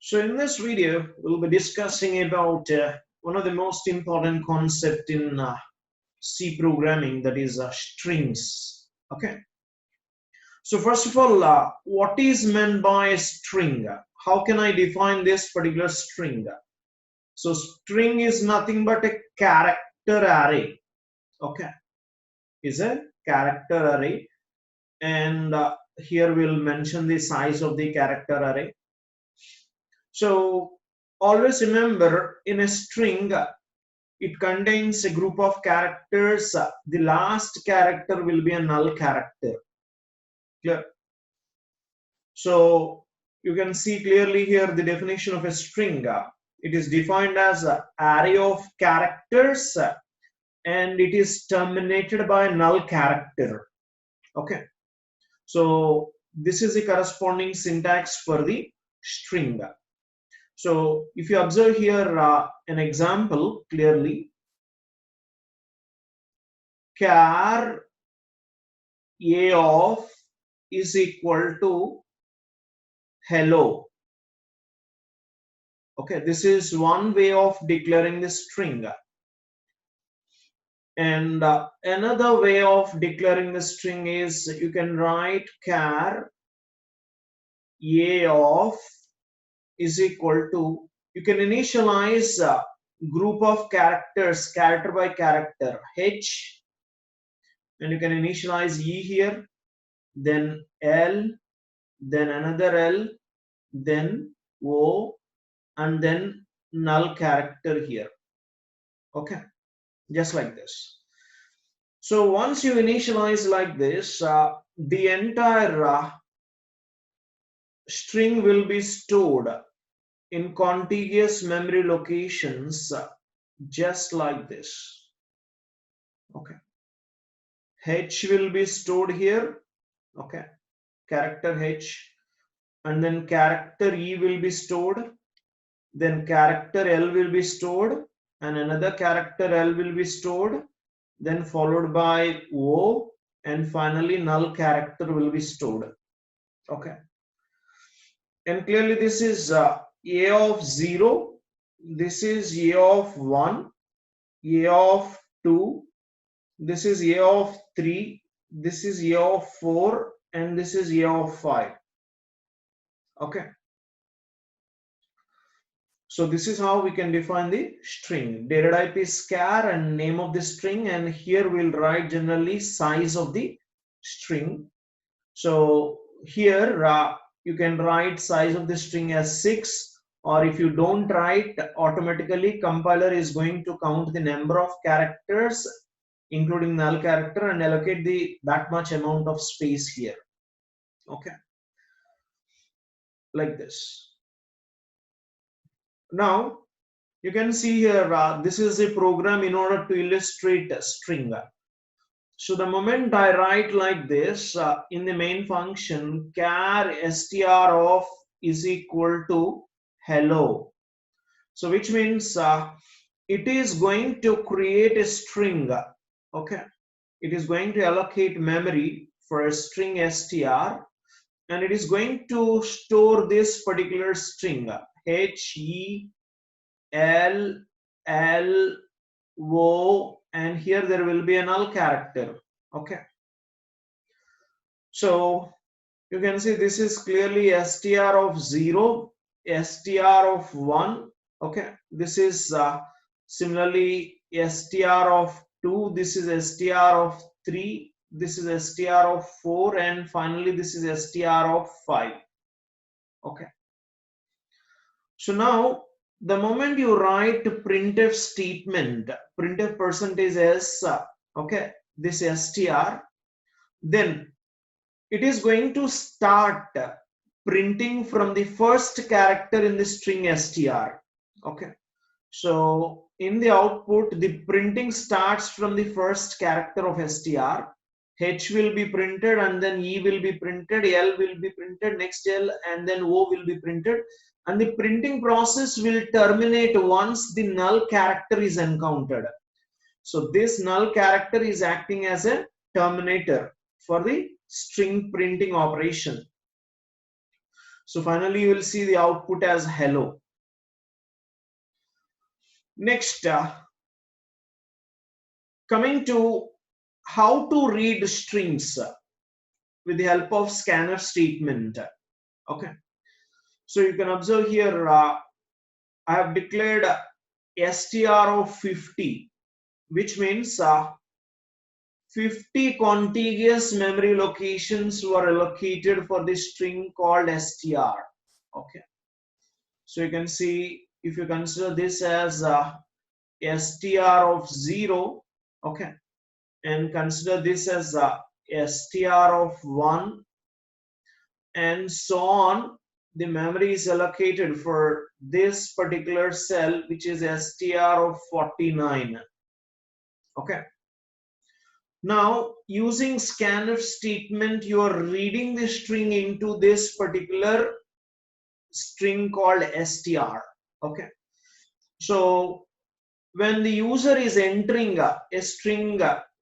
So in this video, we'll be discussing about one of the most important concept in C programming, that is strings. Okay. So first of all, what is meant by a string? How can I define this particular string? So string is nothing but a character array. Okay, is a character array, and here we'll mention the size of the character array. So always remember, in a string, it contains a group of characters. The last character will be a null character. Clear? So you can see clearly here the definition of a string. It is defined as an array of characters and it is terminated by a null character. Okay. So this is the corresponding syntax for the string. So if you observe here an example clearly, char a of is equal to hello. Okay, this is one way of declaring the string. And another way of declaring the string is you can write char a of is equal to, you can initialize a group of characters, character by character, h, and you can initialize e here, then l, then another l, then o, and then null character here. Okay, just like this. So once you initialize like this, the entire string will be stored in contiguous memory locations just like this. Okay, h will be stored here. Okay, character h, and then character e will be stored, then character l will be stored, and another character l will be stored, then followed by o, and finally null character will be stored. Okay, and clearly this is a of 0, this is a of 1, a of 2, this is a of 3, this is a of 4, and this is a of 5. Okay, so this is how we can define the string. Data type is char and name of the string, and here we'll write generally size of the string. So here you can write size of the string as 6, or if you don't write, automatically compiler is going to count the number of characters including null character and allocate that much amount of space here. Okay, like this. Now you can see here this is a program in order to illustrate a string. So the moment I write like this in the main function, char str of is equal to hello. So which means it is going to create a string. Okay, it is going to allocate memory for a string str, and it is going to store this particular string h, e, l, l, o, and here there will be a null character. Okay, so you can see this is clearly str of 0, str of 1. Okay, this is similarly str of 2, this is str of 3, this is str of 4, and finally this is str of 5. Okay, so now the moment you write printf statement, printf %s, okay, this str, then it is going to start printing from the first character in the string str. Okay, so in the output, the printing starts from the first character of str. H will be printed, and then E will be printed, L will be printed, next L, and then O will be printed, and the printing process will terminate once the null character is encountered. So this null character is acting as a terminator for the string printing operation. So finally you will see the output as hello. Next, coming to how to read strings with the help of scanf statement. Okay, so you can observe here I have declared str of 50, which means 50 contiguous memory locations were allocated for the string called str. Okay, so you can see if you consider this as str of 0, okay, and consider this as str of 1 and so on, the memory is allocated for this particular cell, which is str of 49. Okay, now using scanf statement you are reading the string into this particular string called str. Okay, so when the user is entering a string,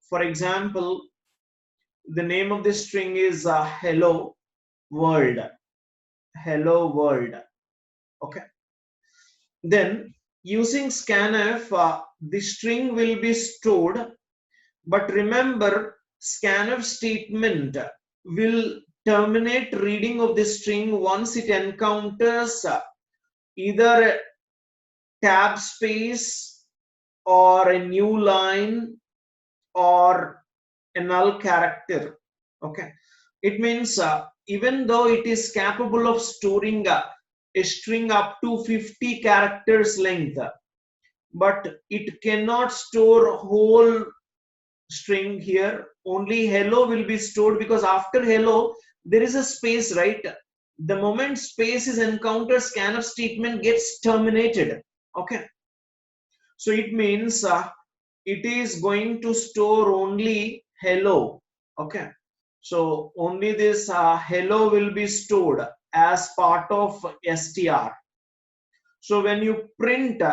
for example, the name of this string is hello world. Hello world. Okay, then using scanf the string will be stored, but remember scanf statement will terminate reading of the string once it encounters either a tab space or a new line or a null character. Okay, it means even though it is capable of storing a string up to 50 characters length, but it cannot store whole string here. Only hello will be stored, because after hello there is a space, right? The moment space is encountered, scanf statement gets terminated. Okay, so it means it is going to store only hello. Okay, so only this hello will be stored as part of str. So when you print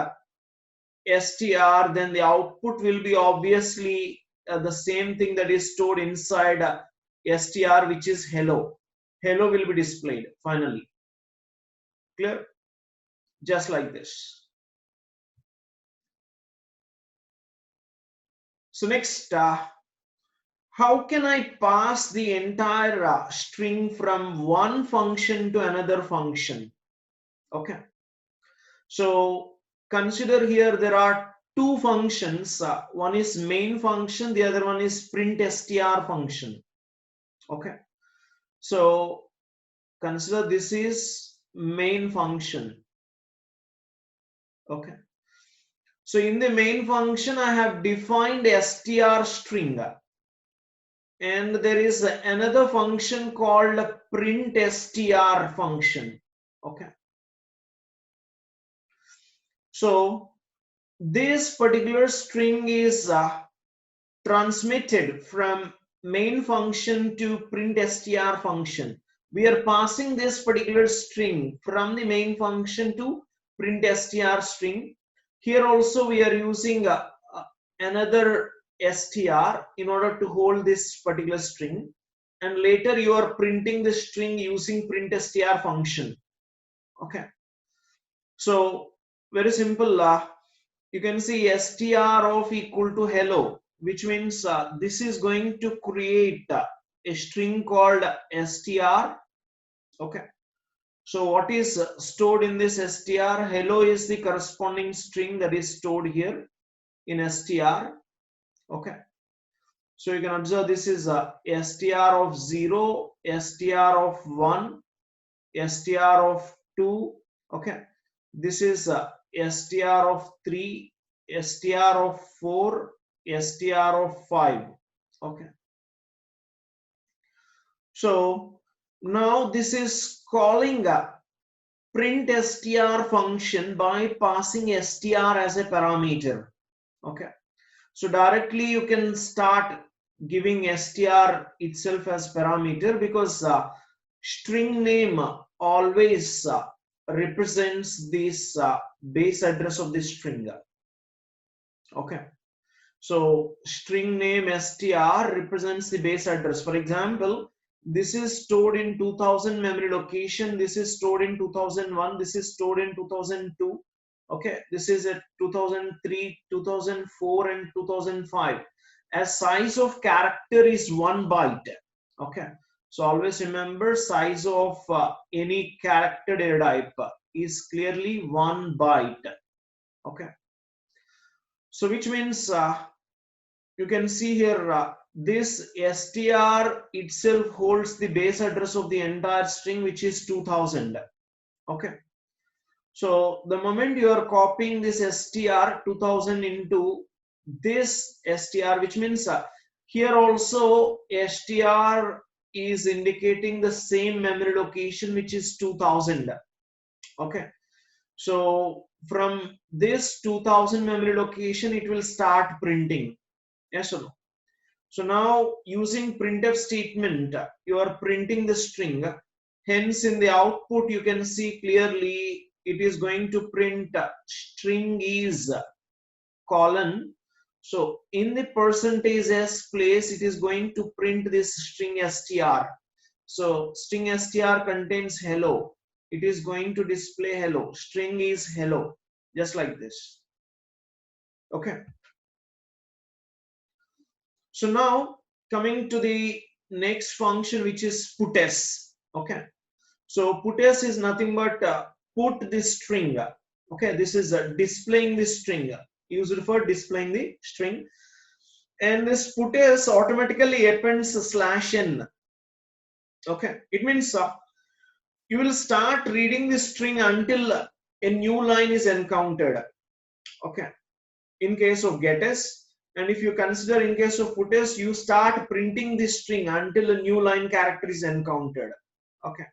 str, then the output will be obviously the same thing that is stored inside str, which is hello. Hello will be displayed finally. Clear? Just like this. So next, how can I pass the entire string from one function to another function? Okay, so consider here there are two functions. One is main function, the other one is print str function. Okay, so consider this is main function. Okay, so in the main function I have defined str string, and there is another function called print str function. Okay, so this particular string is transmitted from main function to print str function. We are passing this particular string from the main function to print str string. Here also we are using another str in order to hold this particular string, and later you are printing the string using print str function. Okay, so very simple. You can see str of equal to hello, which means this is going to create a string called str. Okay, so what is stored in this str? Hello is the corresponding string that is stored here in str. Okay, so you can observe this is str of 0, str of 1, str of 2. Okay, this is str of 3, str of 4, str of 5. Okay, so now this is calling a print str function by passing str as a parameter. Okay, so directly you can start giving str itself as parameter, because string name always represents this base address of the string. Okay, so string name str represents the base address. For example, this is stored in 2000 memory location, this is stored in 2001, this is stored in 2002, okay, this is at 2003, 2004 and 2005. As size of character is 1 byte, okay, so always remember size of any character data type is clearly 1 byte, okay. So which means you can see here this str itself holds the base address of the entire string, which is 2000, okay. So the moment you are copying this str 2000 into this str, which means here also str is indicating the same memory location, which is 2000, okay. So from this 2000 memory location it will start printing, yes or no? So now using printf statement, you are printing the string. Hence in the output you can see clearly it is going to print string is colon. So in the percentage s place it is going to print this string str. So string str contains hello. It is going to display hello. String is hello, just like this. Okay. So now coming to the next function, which is puts. Okay. So puts is nothing but put the string. Okay. This is displaying the string, used for displaying the string. And this puts automatically appends /n. Okay. It means you will start reading the string until a new line is encountered. Okay. In case of getters, and if you consider in case of putters, you start printing the string until a new line character is encountered. Okay,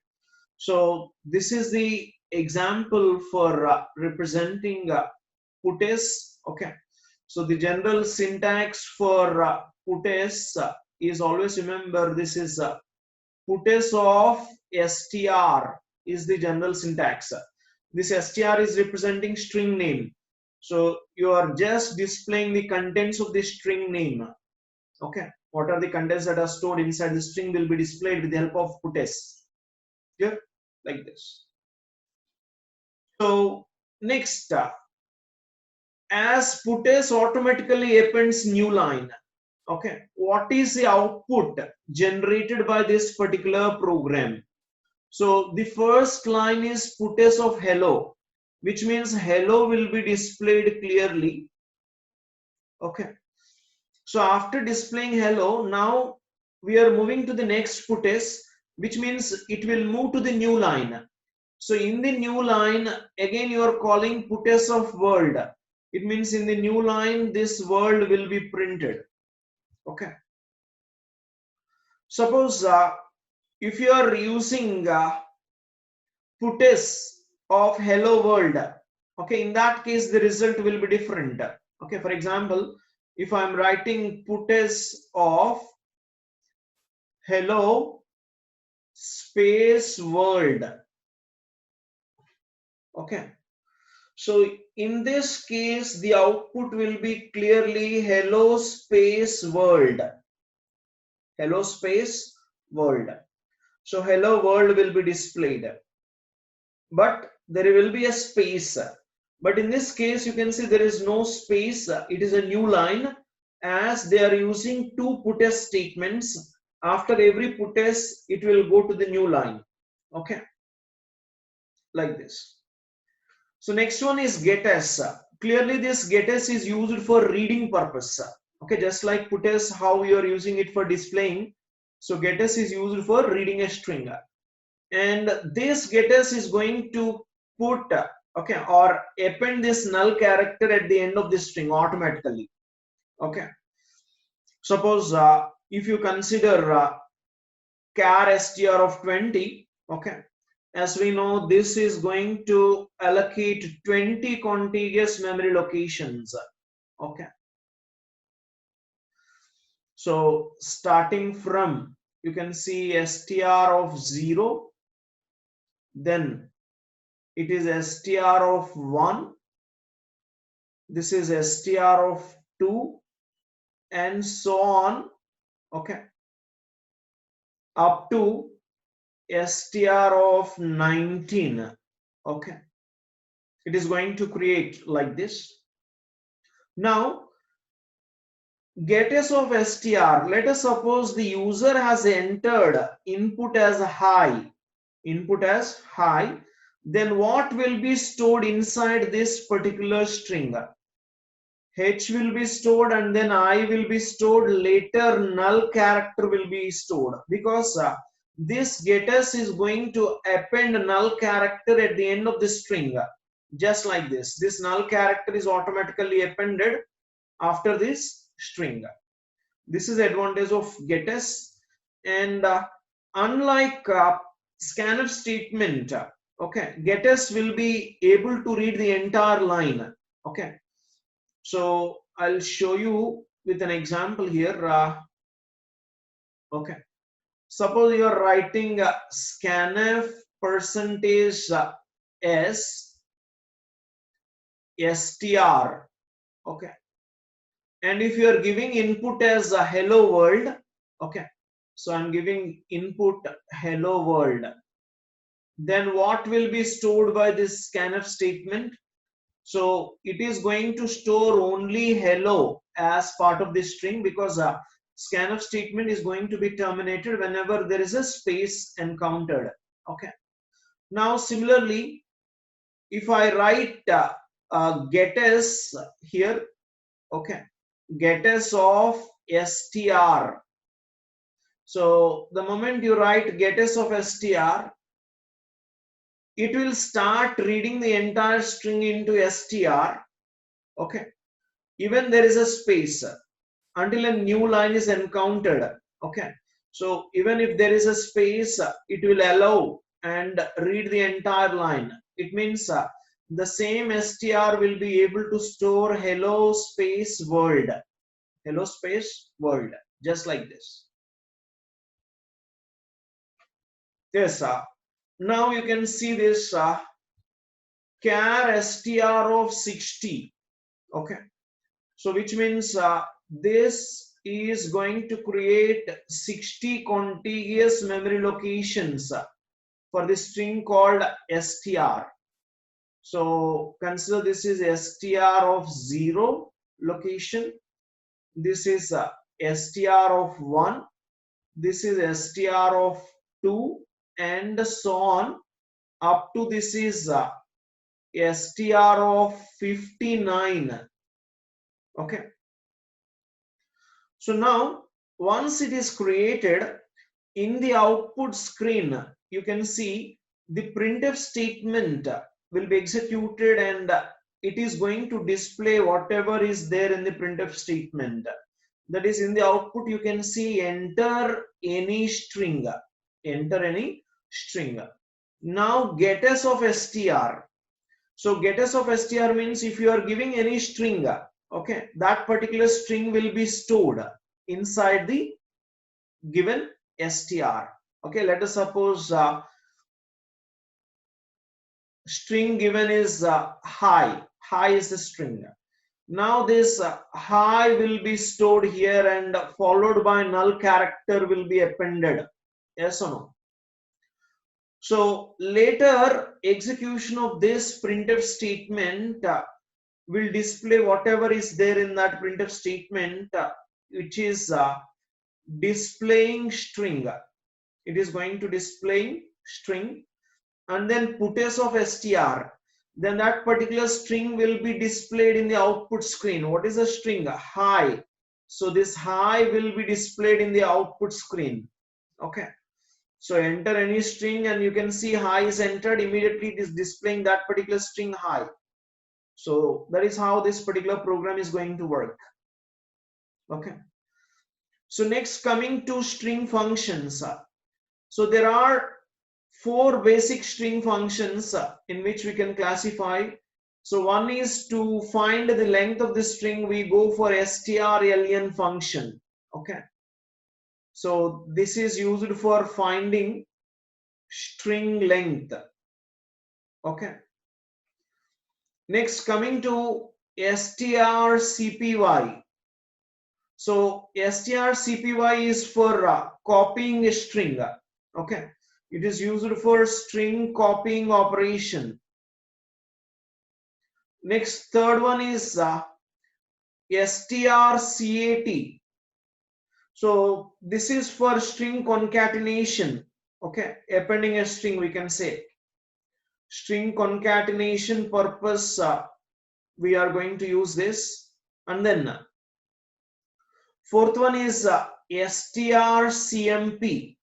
so this is the example for representing putters. Okay, so the general syntax for putters is always remember this is putters of str is the general syntax. This str is representing string name. So you are just displaying the contents of the string name. Okay. What are the contents that are stored inside the string will be displayed with the help of puts. Here, like this. So next, as puts automatically appends new line. Okay. What is the output generated by this particular program? So the first line is puts of hello, which means hello will be displayed clearly. Okay. So after displaying hello, now we are moving to the next puts, which means it will move to the new line. So in the new line, again you are calling puts of world. It means in the new line, this world will be printed. Okay. Suppose if you are using puts of hello world, okay, in that case the result will be different. Okay, for example, if I'm writing puts of hello space world, okay, so in this case the output will be clearly hello space world, hello space world. So hello world will be displayed, but there will be a space. But in this case you can see there is no space. It is a new line, as they are using two puts statements. After every puts it will go to the new line. Okay, like this. So next one is getters. Clearly this getters is used for reading purpose. Okay, just like puts how you are using it for displaying. So getters is used for reading a string. And this getters is going to put, okay, or append this null character at the end of the string automatically. Okay. Suppose if you consider char str of 20, okay, as we know this is going to allocate 20 contiguous memory locations. Okay, so starting from, you can see str of 0, then it is str of 1, this is str of 2, and so on. Okay, up to str of 19. Okay, it is going to create like this. Now getS of str, let us suppose the user has entered input as high, then what will be stored inside this particular string? H will be stored and then I will be stored. Later null character will be stored because this getS is going to append null character at the end of the string, just like this. This null character is automatically appended after this string. This is the advantage of getS. And unlike scanf statement, okay, getS will be able to read the entire line. Okay, so I'll show you with an example here. Okay, suppose you are writing scanf percentage s str. Okay, and if you are giving input as a hello world, okay, so I'm giving input hello world, then what will be stored by this scanf statement? So it is going to store only hello as part of this string because scanf statement is going to be terminated whenever there is a space encountered. Okay, now similarly if I write getS here, okay, getS of str. So the moment you write getS of str, it will start reading the entire string into str. Okay, even there is a space until a new line is encountered. Okay, so even if there is a space, it will allow and read the entire line. It means the same str will be able to store hello space world, just like this. Yes, now you can see this char str of 60. Okay, so which means this is going to create 60 contiguous memory locations for the string called str. So consider this is str of 0 location, this is str of 1, this is str of 2, and so on up to this is str of 59. Okay, so now once it is created, in the output screen you can see the printf statement will be executed and it is going to display whatever is there in the printf statement. That is, in the output you can see enter any string, now getS of str. So getS of str means if you are giving any string, okay, that particular string will be stored inside the given str. Okay, let us suppose string given is high is the string. Now this high will be stored here and followed by null character will be appended. Yes or no? So later execution of this printf statement will display whatever is there in that printf statement, which is displaying string. It is going to display string and then putS of str. Then that particular string will be displayed in the output screen. What is a string? High. So this high will be displayed in the output screen. Okay. So enter any string and you can see high is entered. Immediately it is displaying that particular string high. So that is how this particular program is going to work. Okay. So next, coming to string functions. So there are 4 basic string functions in which we can classify. So one is to find the length of the string, we go for strlen function. Okay. So this is used for finding string length. Okay. Next, coming to strcpy. So strcpy is for copying a string. Okay, it is used for string copying operation. Next, third one is strcat. So this is for string concatenation. Okay, appending a string, we can say string concatenation purpose. We are going to use this. And then fourth one is strcmp,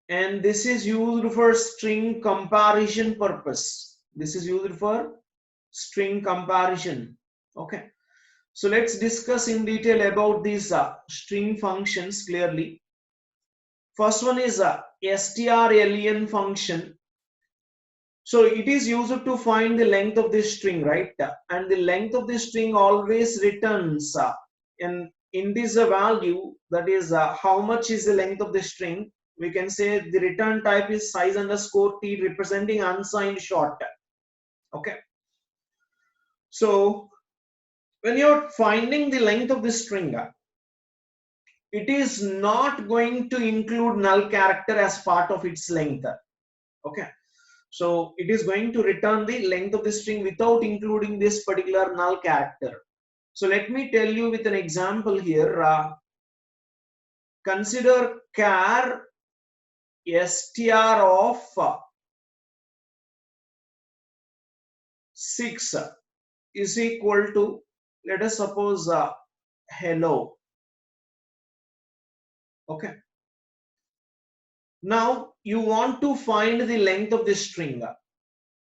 and this is used for string comparison purpose. This is used for string comparison. Okay, so let's discuss in detail about these string functions clearly. First one is strlen function. So it is used to find the length of this string, right? And the length of the string always returns an integer value, that is how much is the length of the string. We can say the return type is size underscore t, representing unsigned short. Okay, so when you're finding the length of the string, it is not going to include null character as part of its length. Okay, so it is going to return the length of the string without including this particular null character. So let me tell you with an example here. Consider char str of 6 is equal to, let us suppose, hello. Okay, now you want to find the length of the string.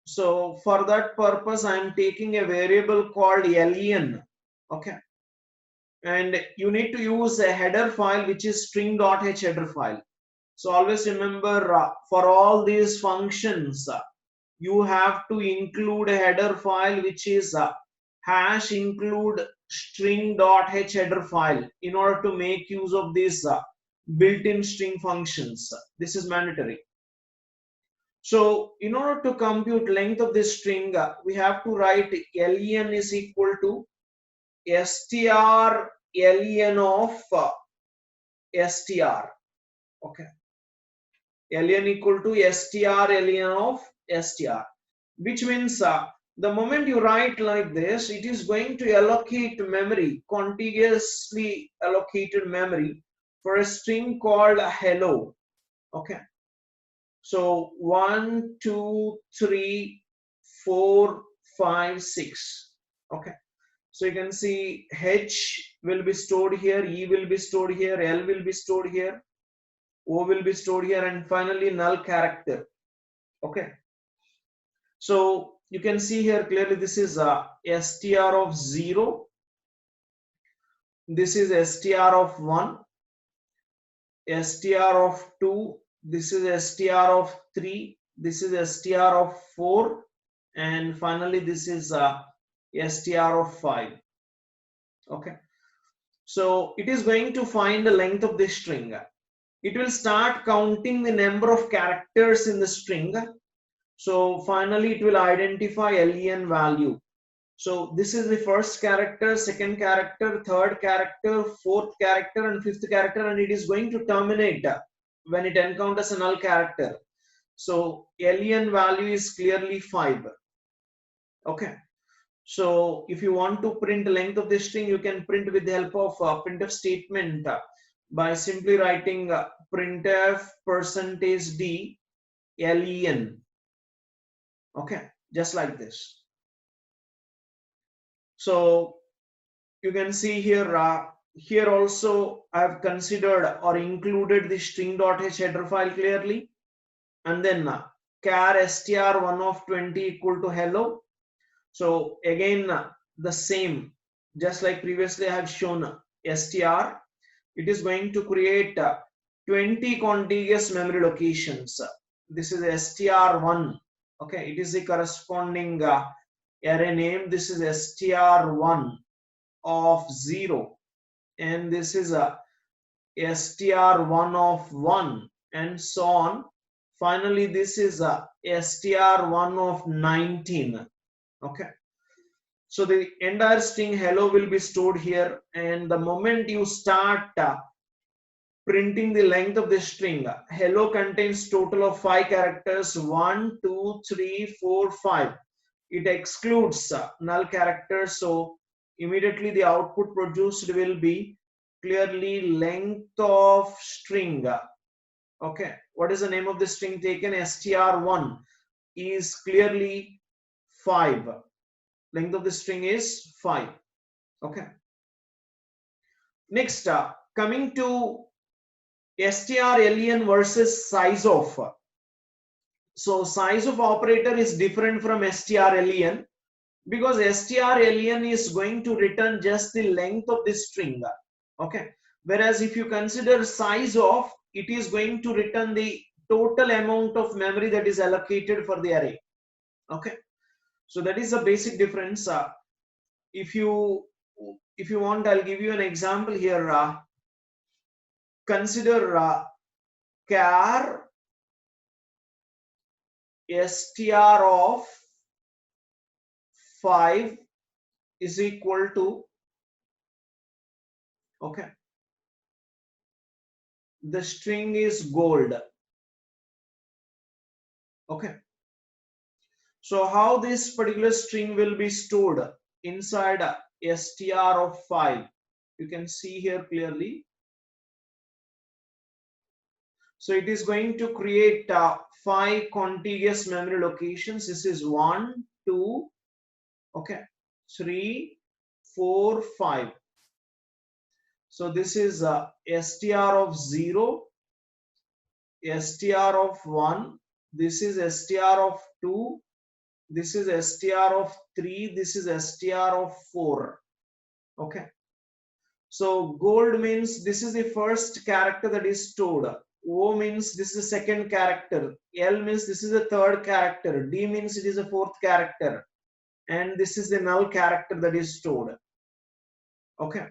So for that purpose I am taking a variable called len. Okay, and you need to use a header file which is string.h header file. So always remember, for all these functions you have to include a header file which is hash include string.h header file in order to make use of these built-in string functions. This is mandatory. So in order to compute length of this string, we have to write len is equal to str len of str. Okay, len equal to str len of str, which means the moment you write like this, it is going to allocate memory, contiguously allocated memory for a string called hello. Okay, so 1 2 3 4 5 6. Okay, so you can see h will be stored here, e will be stored here, l will be stored here, o will be stored here, and finally null character. Okay, so you can see here clearly this is str of 0, this is str of 1, str of 2, this is str of 3, this is str of 4, and finally this is str of 5. Okay, so it is going to find the length of this string. It will start counting the number of characters in the string. So finally it will identify len value. So this is the first character, second character, third character, fourth character, and fifth character, and it is going to terminate when it encounters a null character. So len value is clearly 5. Okay, so if you want to print the length of this string, you can print with the help of printf statement by simply writing printf %d len. Okay, just like this. So you can see here, here also I have considered or included the string.h header file clearly, and then char str1 of 20 equal to hello. So again the same, just like previously I have shown str, it is going to create 20 contiguous memory locations. This is str1. Okay, it is the corresponding array name. This is str1 of 0, and this is a str1 of 1, and so on. Finally this is a str1 of 19. Okay, So the entire string hello will be stored here, and the moment you start printing the length of the string, hello contains total of 5 characters, 1, 2, 3, 4, 5. It excludes null characters, so immediately the output produced will be clearly length of string. Okay, what is the name of the string taken? str1 is clearly 5. Length of the string is 5. Okay, next coming to strlen versus size of. So size of operator is different from strlen, because strlen is going to return just the length of the string. Okay, whereas if you consider size of, it is going to return the total amount of memory that is allocated for the array. Okay, so that is the basic difference. If you want, I'll give you an example here. Consider char str of 5 is equal to, okay, the string is gold. Okay, so how this particular string will be stored inside str of 5, you can see here clearly. So it is going to create 5 contiguous memory locations. This is 1, 2, okay, 3, 4, 5. So this is str of 0, str of 1, this is str of 2, this is str of 3, this is str of 4. Okay, so gold means this is the first character that is stored, O means this is the second character, L means this is the third character, D means it is the fourth character, and this is the null character that is stored. Okay,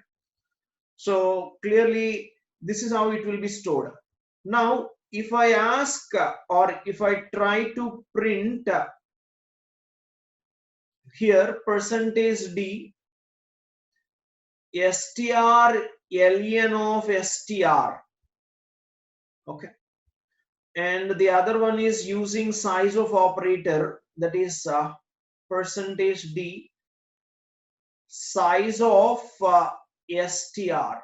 so clearly this is how it will be stored. Now if I ask or if I try to print here percentage D strlen of str, okay, and the other one is using size of operator, that is percentage D size of str.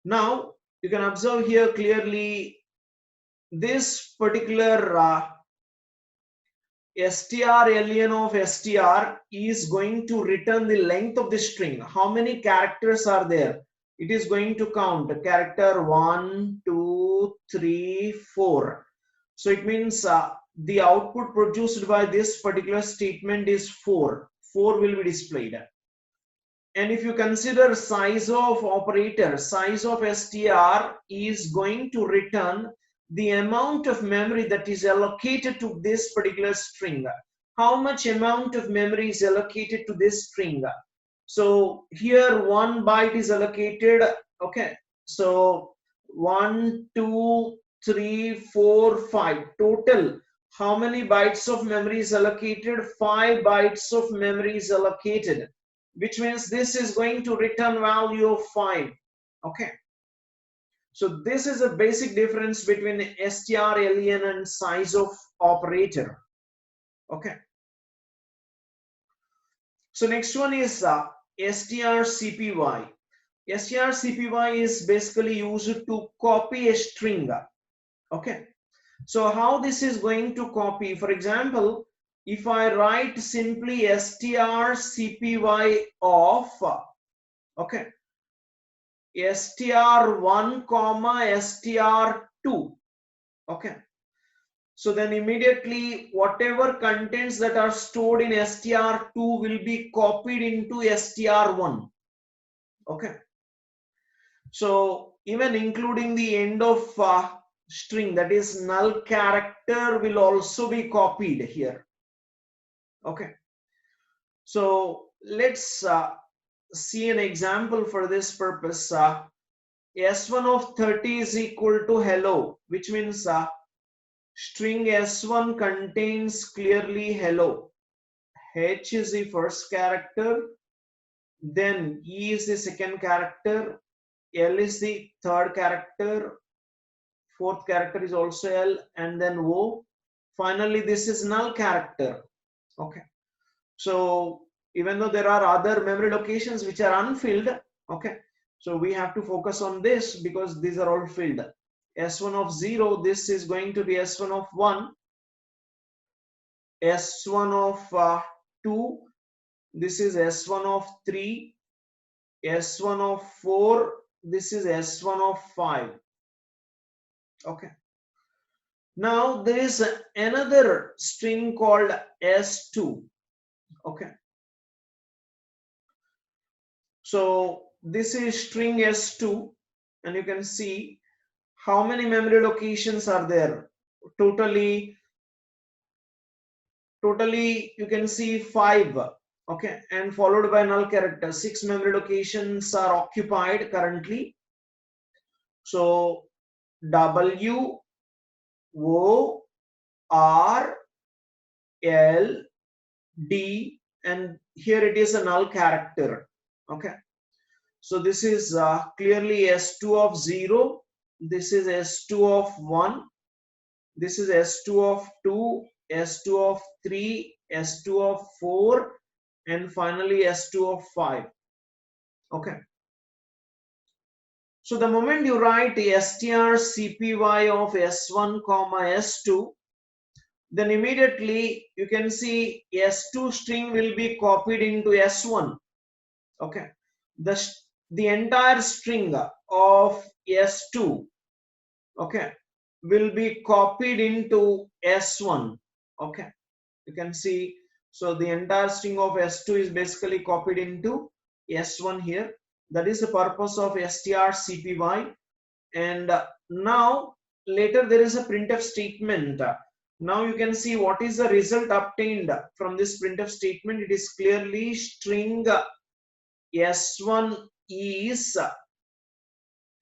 Now you can observe here clearly this particular strlen of str is going to return the length of the string. How many characters are there? It is going to count character 1, 2, 3, 4. So it means the output produced by this particular statement is 4. 4 will be displayed. And if you consider size of operator, size of str is going to return the amount of memory that is allocated to this particular string. How much amount of memory is allocated to this string? So here 1 byte is allocated. Okay, so 1, 2, 3, 4, 5 total. How many bytes of memory is allocated? 5 bytes of memory is allocated, which means this is going to return value of 5. Okay, so this is a basic difference between strlen and size of operator. Okay, so next one is strcpy. strcpy is basically used to copy a string. Okay, so how this is going to copy? For example, if I write simply strcpy of, okay, str1 comma str2, okay, so then immediately whatever contents that are stored in str2 will be copied into str1. Okay, so even including the end of string, that is null character, will also be copied here. Okay, so let's see an example for this purpose. S1 of 30 is equal to hello, which means string S1 contains clearly hello. H is the first character, then E is the second character, L is the third character, fourth character is also L, and then O. Finally, this is null character. Okay. So even though there are other memory locations which are unfilled, okay, so we have to focus on this because these are all filled. S1 of 0, this is going to be S1 of 1, S1 of 2, this is S1 of 3, S1 of 4, this is S1 of 5. Okay. Now there is another string called S2. Okay. So this is string S2, and you can see how many memory locations are there. Totally you can see 5. Okay, and followed by null character. 6 memory locations are occupied currently. So W, O, R, L, D, and here it is a null character. Okay, so this is clearly S2 of 0, this is S2 of 1, this is S2 of 2, S2 of 3, S2 of 4, and finally S2 of 5. Okay. So the moment you write strcpy of S1 comma S2, then immediately you can see S2 string will be copied into S1. Okay. The entire string of S2, okay, will be copied into S1. Okay, you can see, so the entire string of S2 is basically copied into S1 here. That is the purpose of strcpy. And now later there is a printf statement. Now you can see what is the result obtained from this printf statement. It is clearly string S1 is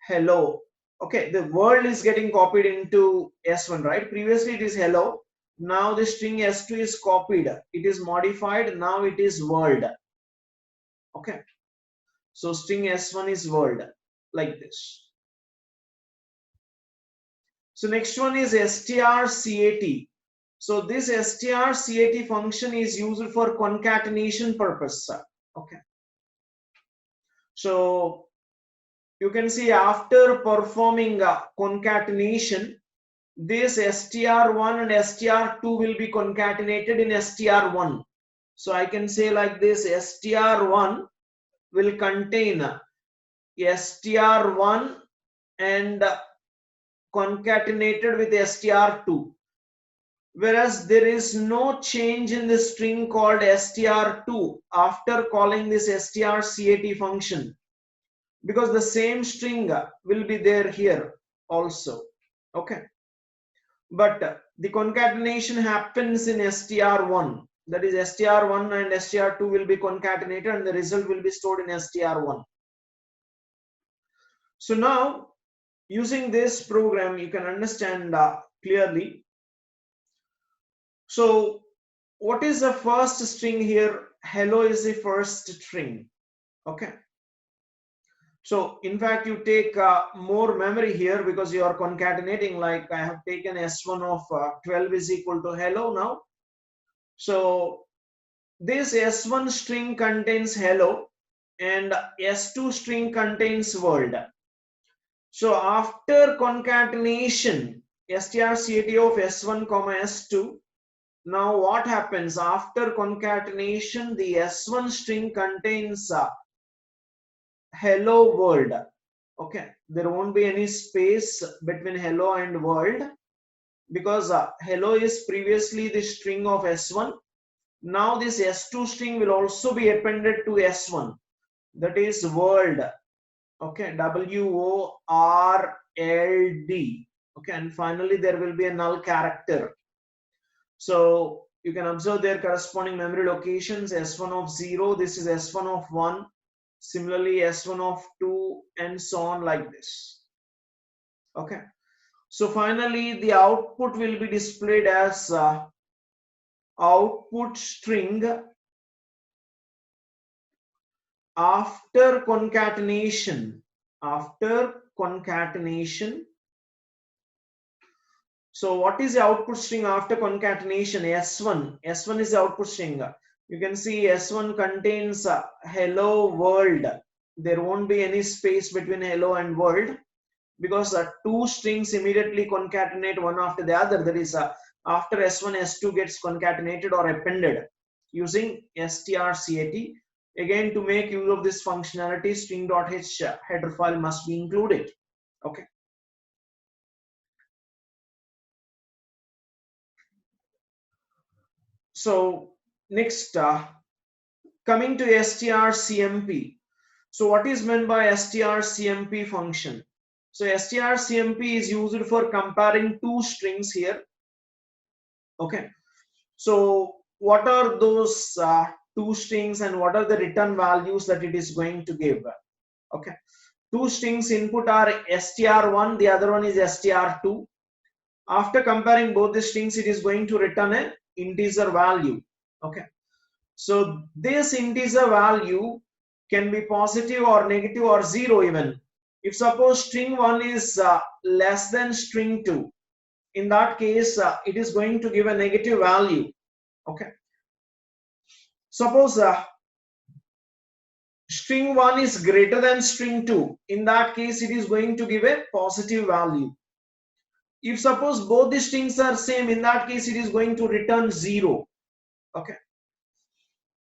hello. Okay, the world is getting copied into S1, right? Previously it is hello. Now the string S2 is copied. It is modified. Now it is world. Okay. So string S1 is world, like this. So next one is strcat. So this strcat function is used for concatenation purpose. Okay. So you can see after performing concatenation, this str1 and str2 will be concatenated in str1. So I can say like this, str1 will contain str1 and concatenated with str2. Whereas there is no change in the string called str2 after calling this strcat function, because the same string will be there here also. Okay. But the concatenation happens in str1. That is str1 and str2 will be concatenated and the result will be stored in str1. So now using this program you can understand clearly. So what is the first string here? Hello is the first string. Okay. So in fact you take more memory here because you are concatenating, like I have taken S1 of 12 is equal to hello now. So this S1 string contains hello and S2 string contains world. So after concatenation strcat of S1 comma S2, now what happens after concatenation? The S1 string contains hello world. Okay, there won't be any space between hello and world because hello is previously the string of S1. Now this S2 string will also be appended to S1, that is world. Okay, WORLD. Okay, and finally there will be a null character. So you can observe their corresponding memory locations. S1 of 0, this is S1 of 1, similarly S1 of 2, and so on, like this. Okay, so finally the output will be displayed as output string after concatenation, so what is the output string after concatenation? S1. S1 is the output string. You can see S1 contains hello world. There won't be any space between hello and world, because two strings immediately concatenate one after the other. That is, after S1, S2 gets concatenated or appended using strcat. Again, to make use of this functionality, string.h header file must be included. Okay. So next, coming to strcmp. So what is meant by strcmp function? So strcmp is used for comparing two strings here. Okay. So what are those two strings and what are the return values that it is going to give? Okay. Two strings input are str1, the other one is str2. After comparing both the strings, it is going to return an integer value. Okay. So this integer value can be positive or negative or zero even. If suppose string 1 is less than string 2, in that case it is going to give a negative value. Okay. Suppose string 1 is greater than string 2, in that case it is going to give a positive value. If suppose both the strings are same, in that case it is going to return 0. Okay.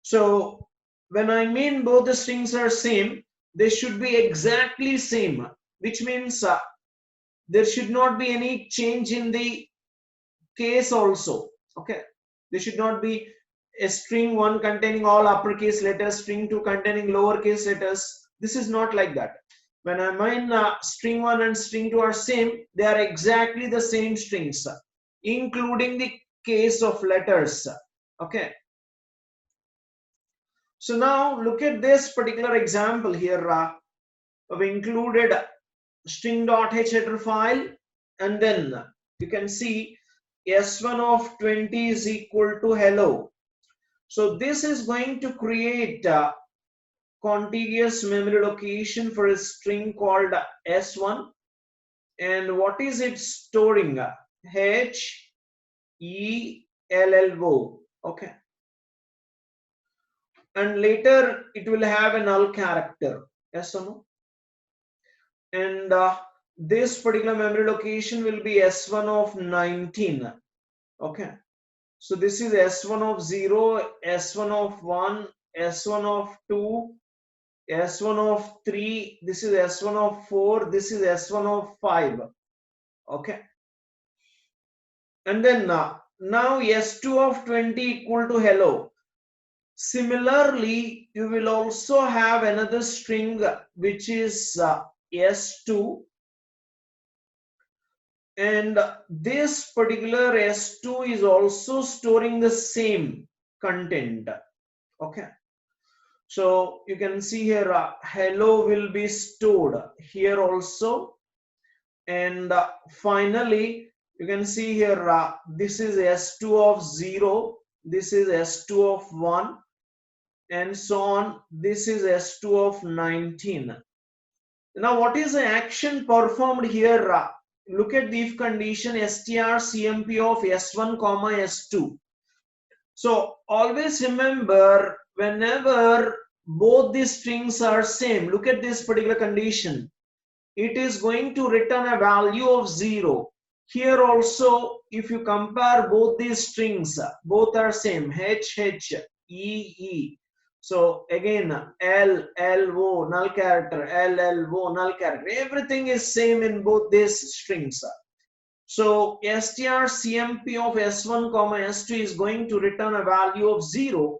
So when I mean both the strings are same, they should be exactly same, which means there should not be any change in the case also. Okay. There should not be a string 1 containing all uppercase letters, string 2 containing lowercase letters. This is not like that. When I mean string 1 and string 2 are same, they are exactly the same strings, including the case of letters. Okay. So now look at this particular example here. We included string.h header file, and then you can see s1 of 20 is equal to hello. So this is going to create a contiguous memory location for a string called s1. And what is it storing? H E L L O. Okay. And later it will have a null character. Yes or no? And this particular memory location will be s1 of 19. Okay. So this is s1 of 0, s1 of 1, s1 of 2, s1 of 3, this is s1 of 4, this is s1 of 5. Okay. And then now s2 of 20 equal to hello. Similarly, you will also have another string which is s2, and this particular s2 is also storing the same content. Okay. So you can see here hello will be stored here also, and finally you can see here this is s2 of 0, this is s2 of 1, and so on. This is s2 of 19. Now what is the action performed here? Look at the if condition strcmp of s1 comma s2. So always remember, whenever both these strings are same, look at this particular condition, it is going to return a value of 0. Here also, if you compare both these strings, both are same, H, H, E, E. So again, L, L, O, null character, L, L, O, null character. Everything is same in both these strings. So strcmp of s1 comma s2 is going to return a value of 0,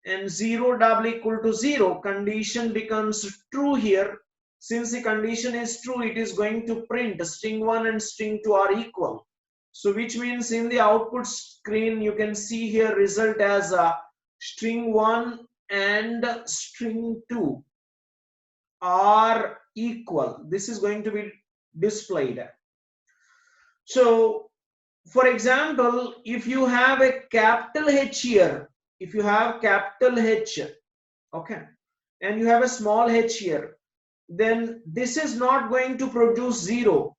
and 0 double equal to 0. Condition becomes true here. Since the condition is true, it is going to print string 1 and string 2 are equal. So which means in the output screen you can see here result as a string 1 and string 2 are equal. This is going to be displayed. So for example, if you have a capital H here, if you have capital H, okay, and you have a small h here, then this is not going to produce 0.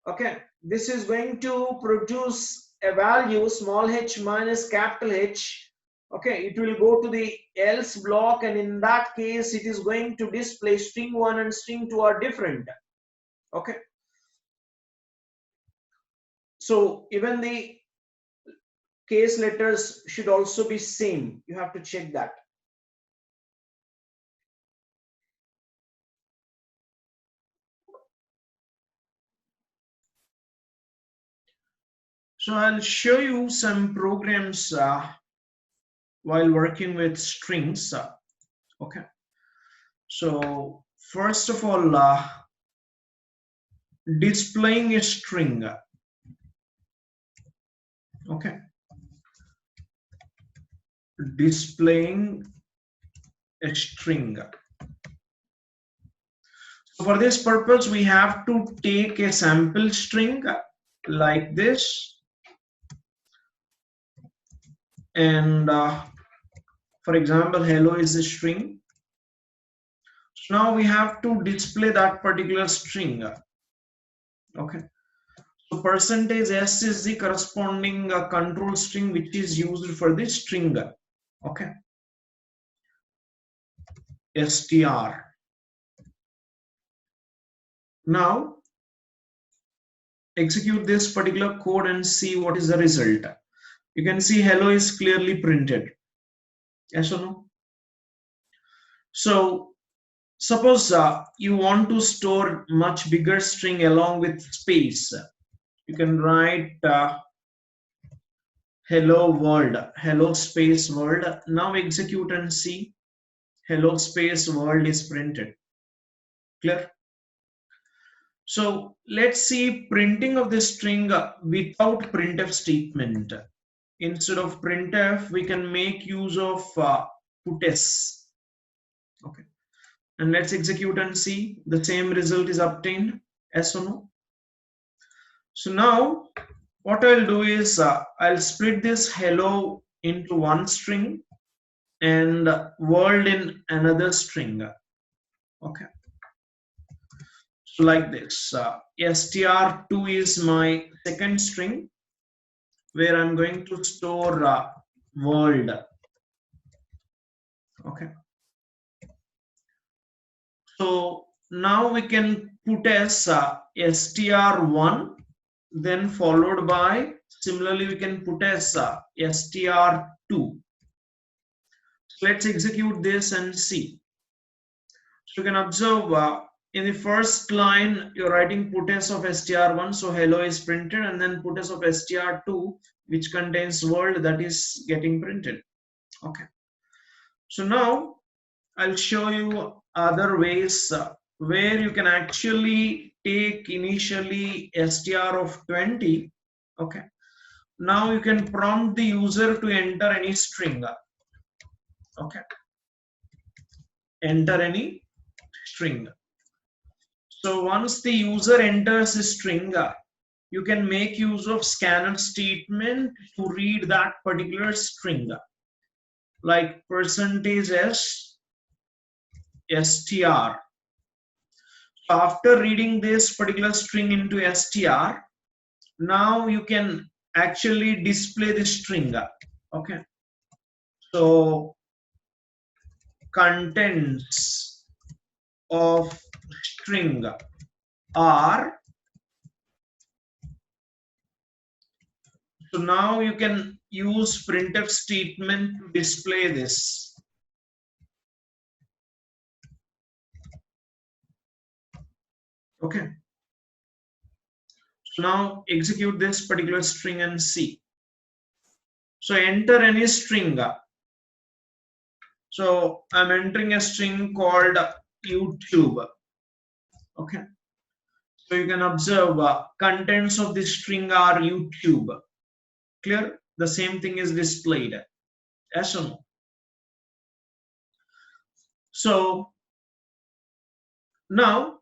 Okay, this is going to produce a value small h minus capital H. Okay, it will go to the else block, and in that case it is going to display string 1 and string 2 are different. Okay, so even the case letters should also be same. You have to check that. So I'll show you some programs while working with strings. Okay, so first of all, displaying a string. Okay, displaying a string. So for this purpose, we have to take a sample string like this, and for example, hello is a string. So now we have to display that particular string. Okay, so percentage %s is the corresponding control string which is used for this string. Okay, str. Now execute this particular code and see what is the result. You can see hello is clearly printed. Yes or no? So suppose you want to store much bigger string along with space. You can write hello world, hello space world. Now execute and see hello space world is printed. Clear? So let's see printing of this string without printf statement. Instead of printf, we can make use of puts. Okay, and let's execute and see the same result is obtained. Yes or no? So now what I'll do is I'll split this hello into one string and world in another string. Okay, so like this, str2 is my second string where I'm going to store world. Okay, so now we can put as str1, then followed by, similarly we can put as str2. So let's execute this and see. So you can observe in the first line you're writing puts of str1, so hello is printed, and then puts of str2 which contains world, that is getting printed. Okay, so now I'll show you other ways where you can actually take initially str of 20. Okay, now you can prompt the user to enter any string. Okay, enter any string. So once the user enters a string, you can make use of scanf statement to read that particular string, like %s str. So after reading this particular string into str, now you can actually display the string. Okay, so contents of string are, so now you can use printf statement to display this. Okay, so now execute this particular string and see. So enter any string. So I'm entering a string called YouTube. Okay, so you can observe contents of this string are YouTube. Clear? The same thing is displayed. Yes or no? So now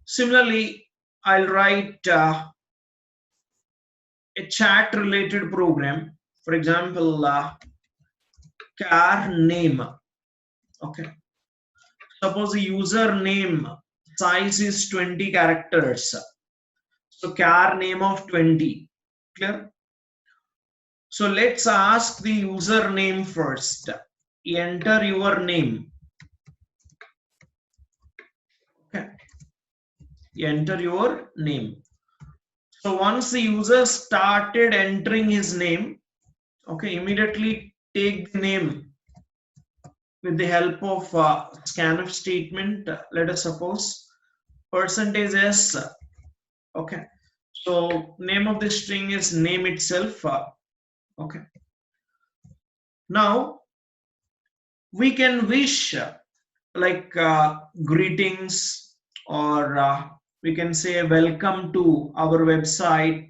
similarly I'll write a chat related program, for example car name. Okay, Suppose the username size is 20 characters. So char name of 20. Clear? So let's ask the username first. Enter your name. Okay. Enter your name. So once the user started entering his name, okay, immediately take the name with the help of scanf statement. Let us suppose percentage %s. Okay. So name of the string is name itself. Okay. Now we can wish like greetings, or we can say welcome to our website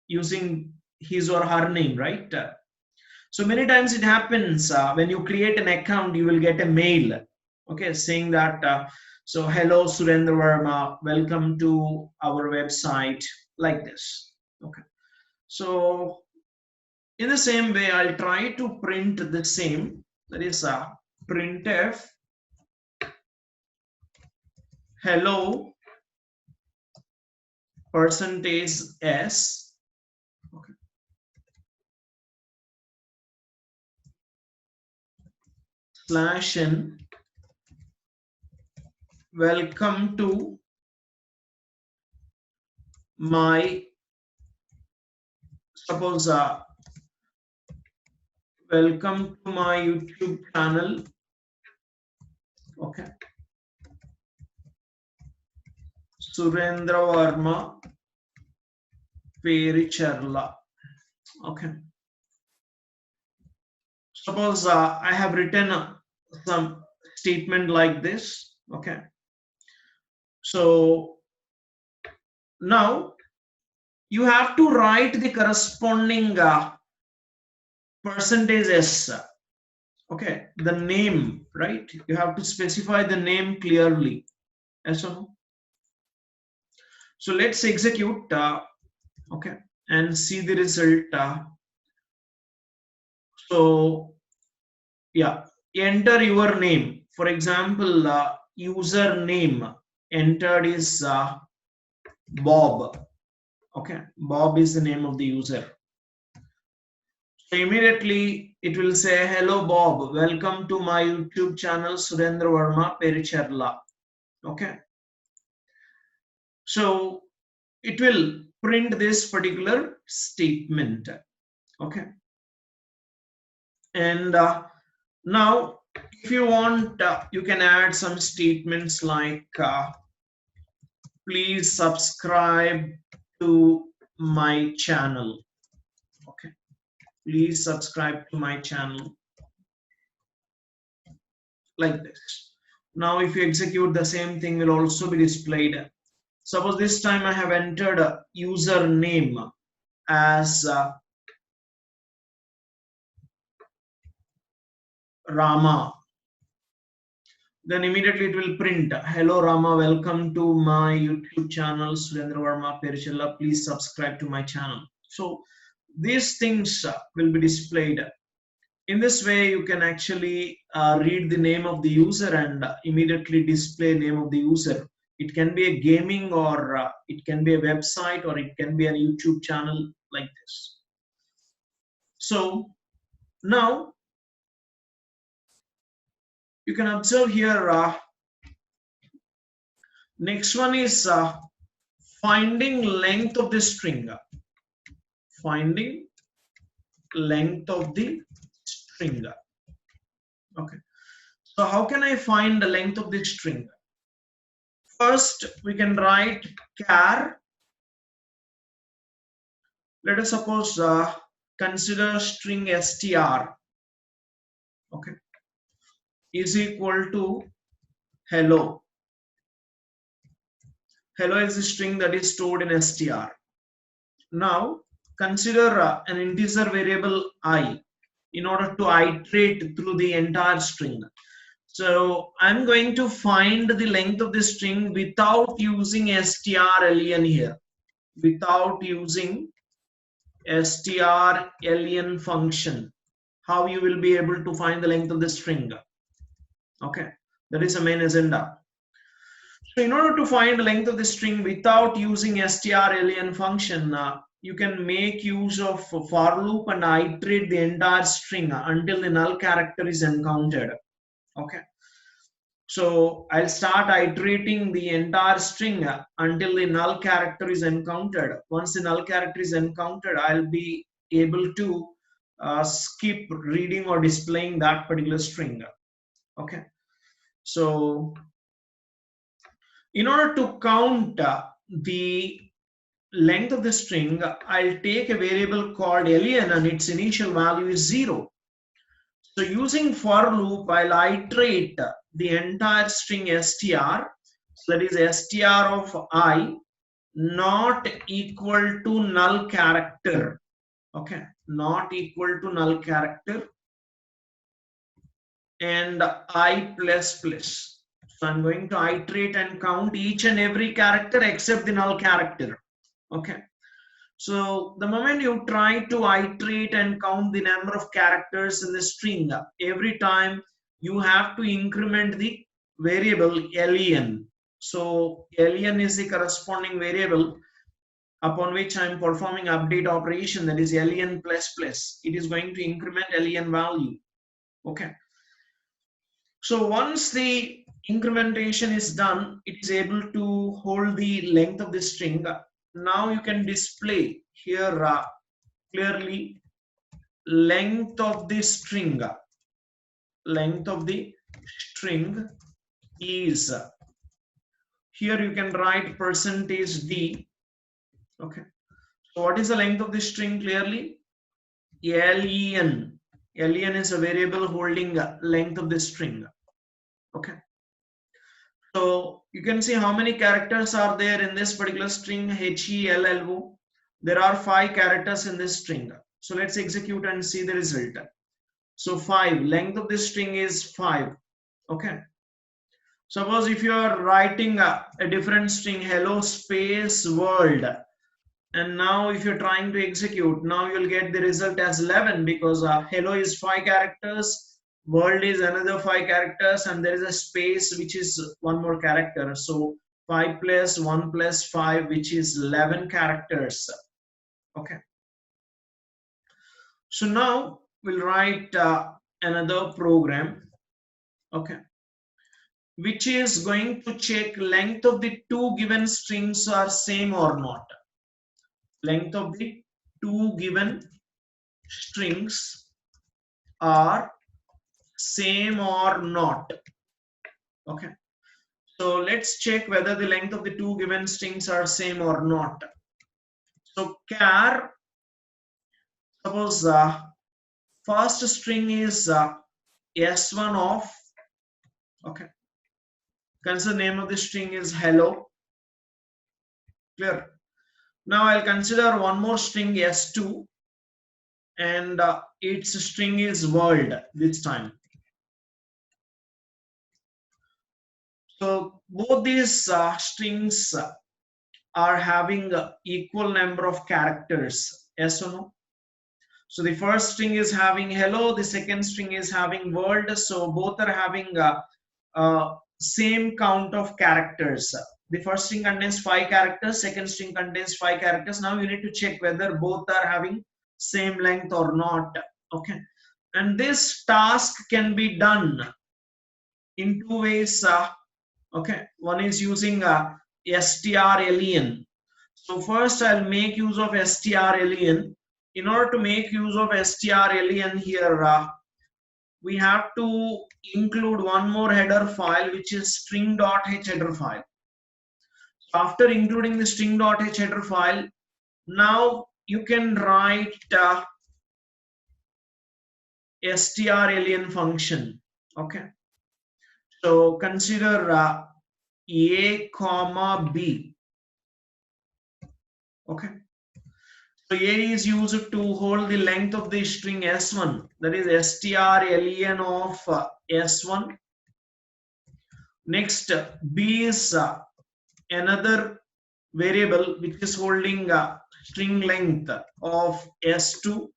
using his or her name, right? So many times it happens when you create an account, you will get a mail, okay, saying that so hello Surendra Verma, welcome to our website, like this. Okay. So in the same way, I'll try to print the same, that is printf hello percentage %s, okay, /n welcome to my, suppose welcome to my YouTube channel, okay, Surendra Verma Pericherla. Okay. Suppose I have written some statement like this. Okay. So now you have to write the corresponding percentage %s. Okay. The name, right? You have to specify the name clearly. Yes or no? So let's execute. Okay. And see the result. So yeah, enter your name. For example, username entered is Bob. Okay, Bob is the name of the user. So immediately it will say, hello Bob, welcome to my YouTube channel Surendra Verma Pericherla. Okay. So it will print this particular statement. Okay. And now if you want, you can add some statements like please subscribe to my channel. Okay, please subscribe to my channel, like this. Now if you execute, the same thing will also be displayed. Suppose this time I have entered a username as Rama, then immediately it will print, hello Rama, welcome to my YouTube channel Surendra Verma Pericherla, please subscribe to my channel. So these things will be displayed. In this way you can actually read the name of the user and immediately display name of the user. It can be a gaming, or it can be a website, or it can be a YouTube channel, like this. So now you can observe here, next one is finding length of the string. Finding length of the string. Okay. So how can I find the length of the string? First, we can write char. Let us suppose consider string str. Okay. Is equal to hello. Hello is a string that is stored in str. Now consider an integer variable I in order to iterate through the entire string. So I'm going to find the length of the string without using strlen here. Without using strlen function. How you will be able to find the length of the string? Okay. That is the main agenda. So in order to find the length of the string without using strlen function, you can make use of for loop and iterate the entire string until the null character is encountered. Okay. So I'll start iterating the entire string until the null character is encountered. Once the null character is encountered, I'll be able to skip reading or displaying that particular string. Okay. So in order to count the length of the string, I'll take a variable called len and its initial value is 0. So using for loop, I'll iterate the entire string str. So that is str of I not equal to null character. Okay, not equal to null character and I plus plus. So I'm going to iterate and count each and every character except the null character. Okay. So the moment you try to iterate and count the number of characters in the string, every time you have to increment the variable len. So len is the corresponding variable upon which I am performing update operation, that is len plus plus. It is going to increment len value. Okay. So once the incrementation is done, it is able to hold the length of the string. Now you can display here clearly length of the string. Length of the string is, here you can write %d. Okay. So what is the length of the string clearly? len. Len is a variable holding length of the string. Okay. So you can see how many characters are there in this particular string HELLO. There are 5 characters in this string. So let's execute and see the result. So 5, length of this string is 5. Okay. Suppose if you are writing a different string, hello space world, and now if you're trying to execute, now you'll get the result as 11 because hello is 5 characters, world is another 5 characters, and there is a space which is one more character. So 5 plus 1 plus 5, which is 11 characters. Okay. So now we'll write another program. Okay. Which is going to check length of the 2 given strings are same or not. Length of the 2 given strings are same or not. Okay. So let's check whether the length of the 2 given strings are same or not. So char, suppose first string is s1 of, okay, consider name of the string is hello. Clear. Now I'll consider one more string s2 and its string is world this time. So both these strings are having equal number of characters, yes or no? So the first string is having hello, the second string is having world, so both are having same count of characters. The first string contains 5 characters, second string contains 5 characters. Now you need to check whether both are having same length or not. Okay, and this task can be done in 2 ways. Okay, one is using strlen. So first I'll make use of strlen. In order to make use of strlen here, we have to include one more header file, which is string.h header file. So after including the string.h header file, now you can write strlen function. Okay. So consider a comma b. Okay. So a is used to hold the length of the string s1, that is strlen of s1. Next, b is another variable which is holding string length of s2.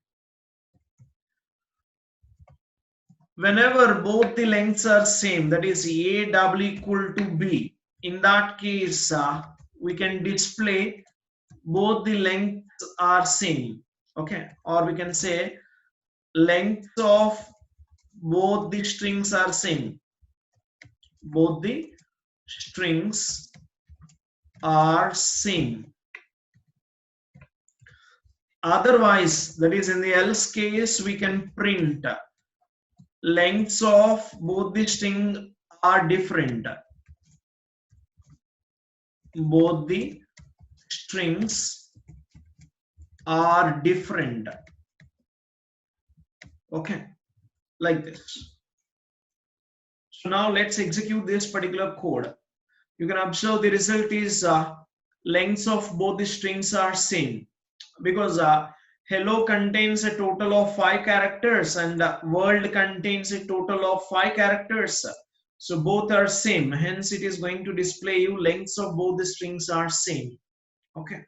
whenever both the lengths are same, that is a double equal to b, in that case we can display both the lengths are same. Okay, or we can say lengths of both the strings are same. Both the strings are same. Otherwise, that is in the else case, we can print lengths of both the string are different. Both the strings are different. Okay, like this. So now let's execute this particular code. You can observe the result is lengths of both the strings are same, because hello contains a total of 5 characters and world contains a total of 5 characters. So both are same, hence it is going to display you lengths of both the strings are same. Okay,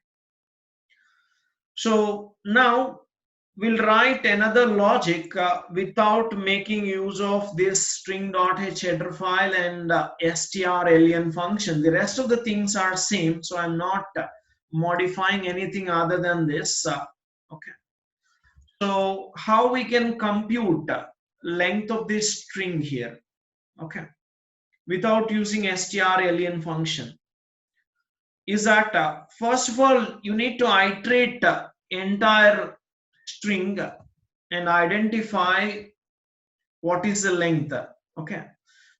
so now we'll write another logic without making use of this string.h header file and strlen function. The rest of the things are same, so I'm not modifying anything other than this. Okay, so how we can compute length of this string here? Okay, without using strlen function, is that first of all you need to iterate entire string and identify what is the length. Okay,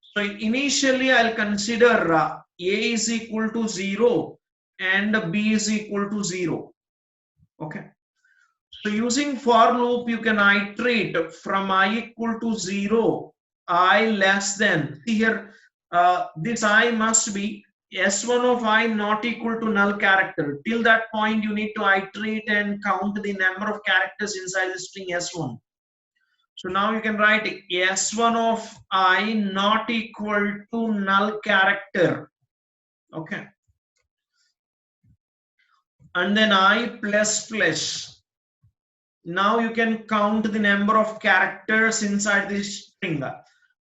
so initially I'll consider a is equal to 0 and b is equal to 0. Okay, so using for loop you can iterate from I equal to 0, I less than, see here, this I must be s1 of I not equal to null character. Till that point you need to iterate and count the number of characters inside the string s1. So now you can write s1 of I not equal to null character. Okay, and then I plus plus. Now you can count the number of characters inside this string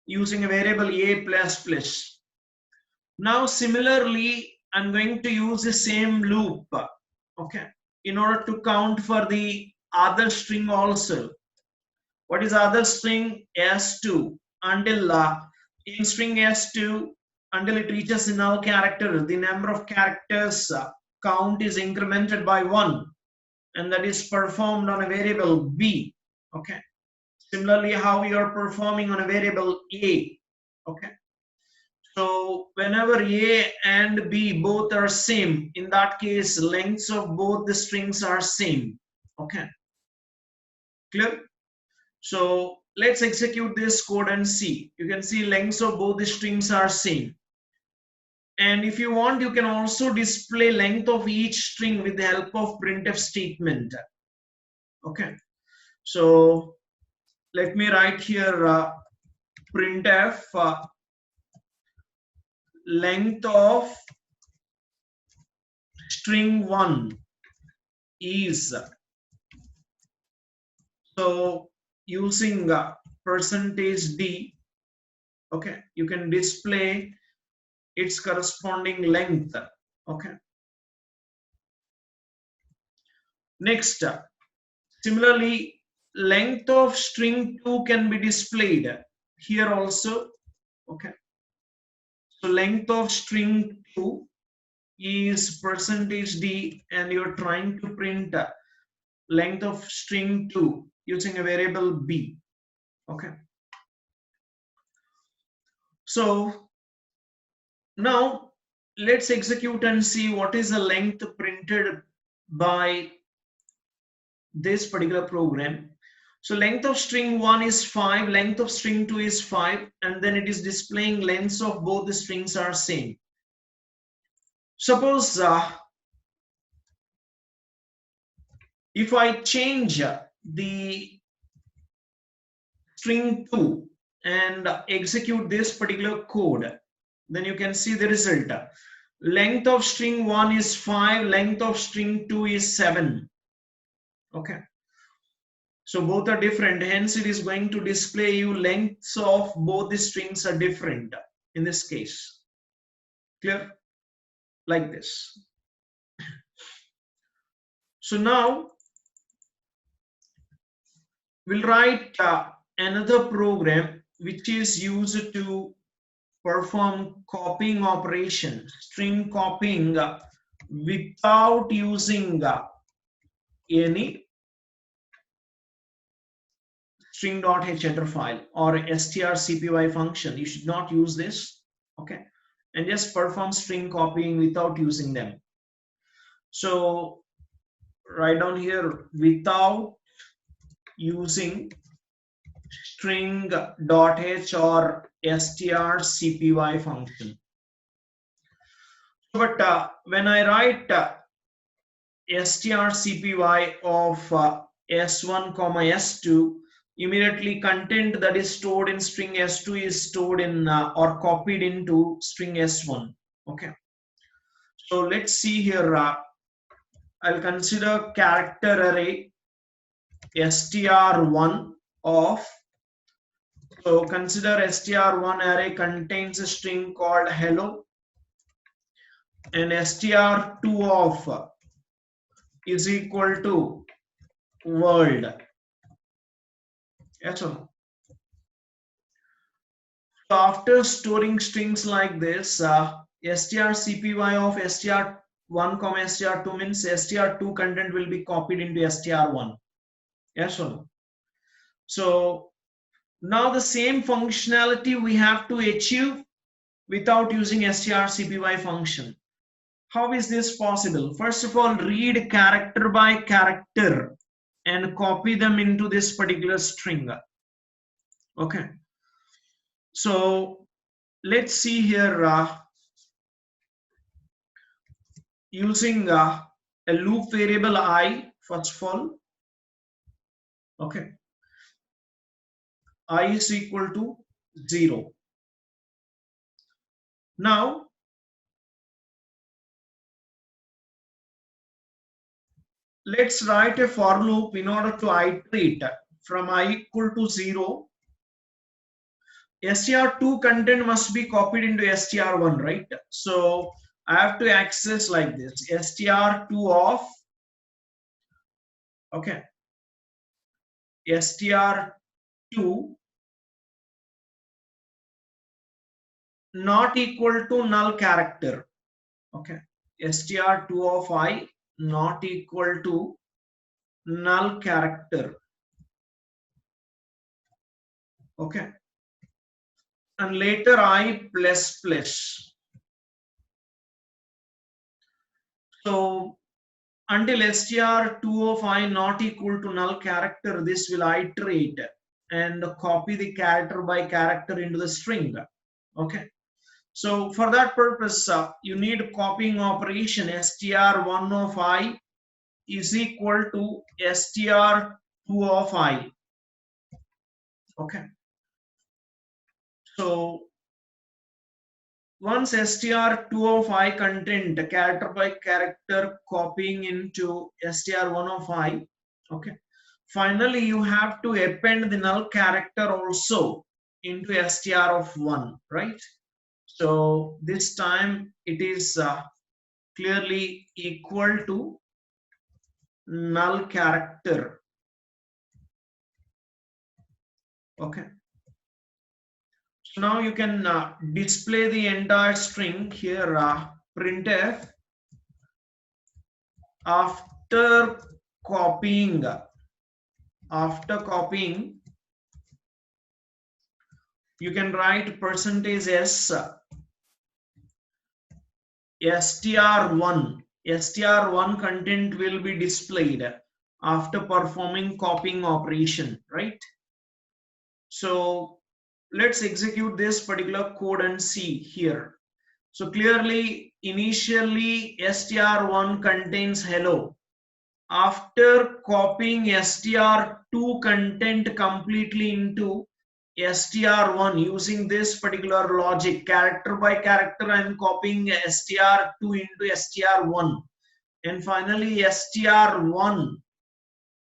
using a variable a plus plus. Now similarly, I'm going to use the same loop, okay, in order to count for the other string also. What is other string? S2. Until in string S2, until it reaches the null character, the number of characters count is incremented by 1, and that is performed on a variable b. Okay, similarly how we are performing on a variable a. Okay, so whenever a and b both are same, in that case lengths of both the strings are same. Okay, clear? So let's execute this code and see. You can see lengths of both the strings are same, and if you want you can also display length of each string with the help of printf statement. Okay, so let me write here printf length of string 1 is, so using percentage d, okay, you can display its corresponding length. Okay, next similarly length of string 2 can be displayed here also. Okay, so length of string 2 is percentage d, and you're trying to print length of string 2 using a variable b. Okay, so now let's execute and see what is the length printed by this particular program. So length of string 1 is 5, length of string 2 is 5, and then it is displaying lengths of both the strings are same. Suppose if I change the string 2 and execute this particular code, then you can see the result. Length of string 1 is 5, length of string 2 is 7. Okay, So both are different, hence it is going to display you lengths of both the strings are different in this case. Clear? Like this. So now we'll write another program which is used to perform copying operation, string copying without using any string.h header file or strcpy function. You should not use this, okay, and just perform string copying without using them. So write down here without using string.h or strcpy function. But when I write strcpy of s1 comma s2, immediately content that is stored in string s2 is stored in or copied into string s1. Okay, so let's see here. I'll consider character array str1 of, so consider str1 array contains a string called hello, and str2 of is equal to world. Yes or no? So after storing strings like this, strcpy of str1 comma str2 means str2 content will be copied into str1. Yes or no? So now the same functionality we have to achieve without using strcpy function. How is this possible? First of all, read character by character and copy them into this particular string. Okay, so let's see here, using a loop variable I, first of all. Okay, I is equal to 0. Now let's write a for loop in order to iterate from I equal to 0. str2 content must be copied into str1, right? So I have to access like this, str2 of, okay, str2 not equal to null character. Okay, str2 of I not equal to null character. Okay, and later I plus plus. So until str2 of I not equal to null character, this will iterate and copy the character by character into the string. Okay, so for that purpose, you need copying operation. str1 of I is equal to str2 of I. Okay, so once str2 of I content character by character copying into str1 of I, okay, finally you have to append the null character also into str of 1, right? So this time it is clearly equal to null character. Okay, so now you can display the entire string here, printf after copying you can write percentage s str1 content will be displayed after performing copying operation, right? So let's execute this particular code and see here. So clearly initially str1 contains hello. After copying str2 content completely into str1 using this particular logic, character by character, I am copying str2 into str1, and finally str1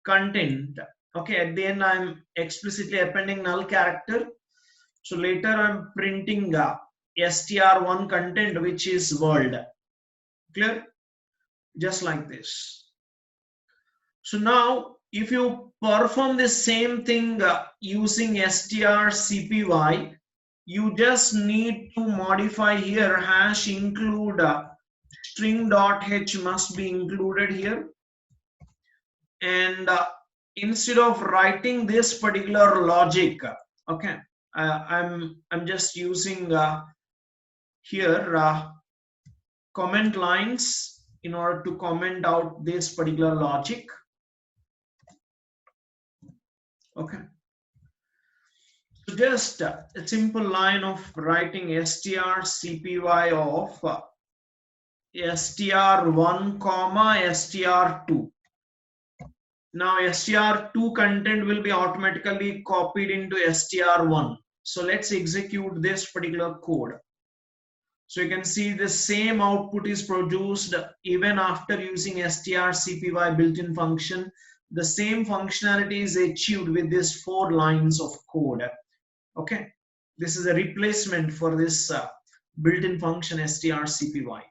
content Okay, at the end I'm explicitly appending null character. So later I'm printing str1 content, which is world. Clear? Just like this. So now if you perform the same thing using strcpy, you just need to modify here hash include string.h must be included here, and instead of writing this particular logic, okay, I'm just using here comment lines in order to comment out this particular logic. Okay, so just a simple line of writing strcpy of str1 comma str2. Now str2 content will be automatically copied into str1. So let's execute this particular code. So you can see the same output is produced even after using strcpy built-in function. The same functionality is achieved with these 4 lines of code. Okay, this is a replacement for this built-in function strcpy.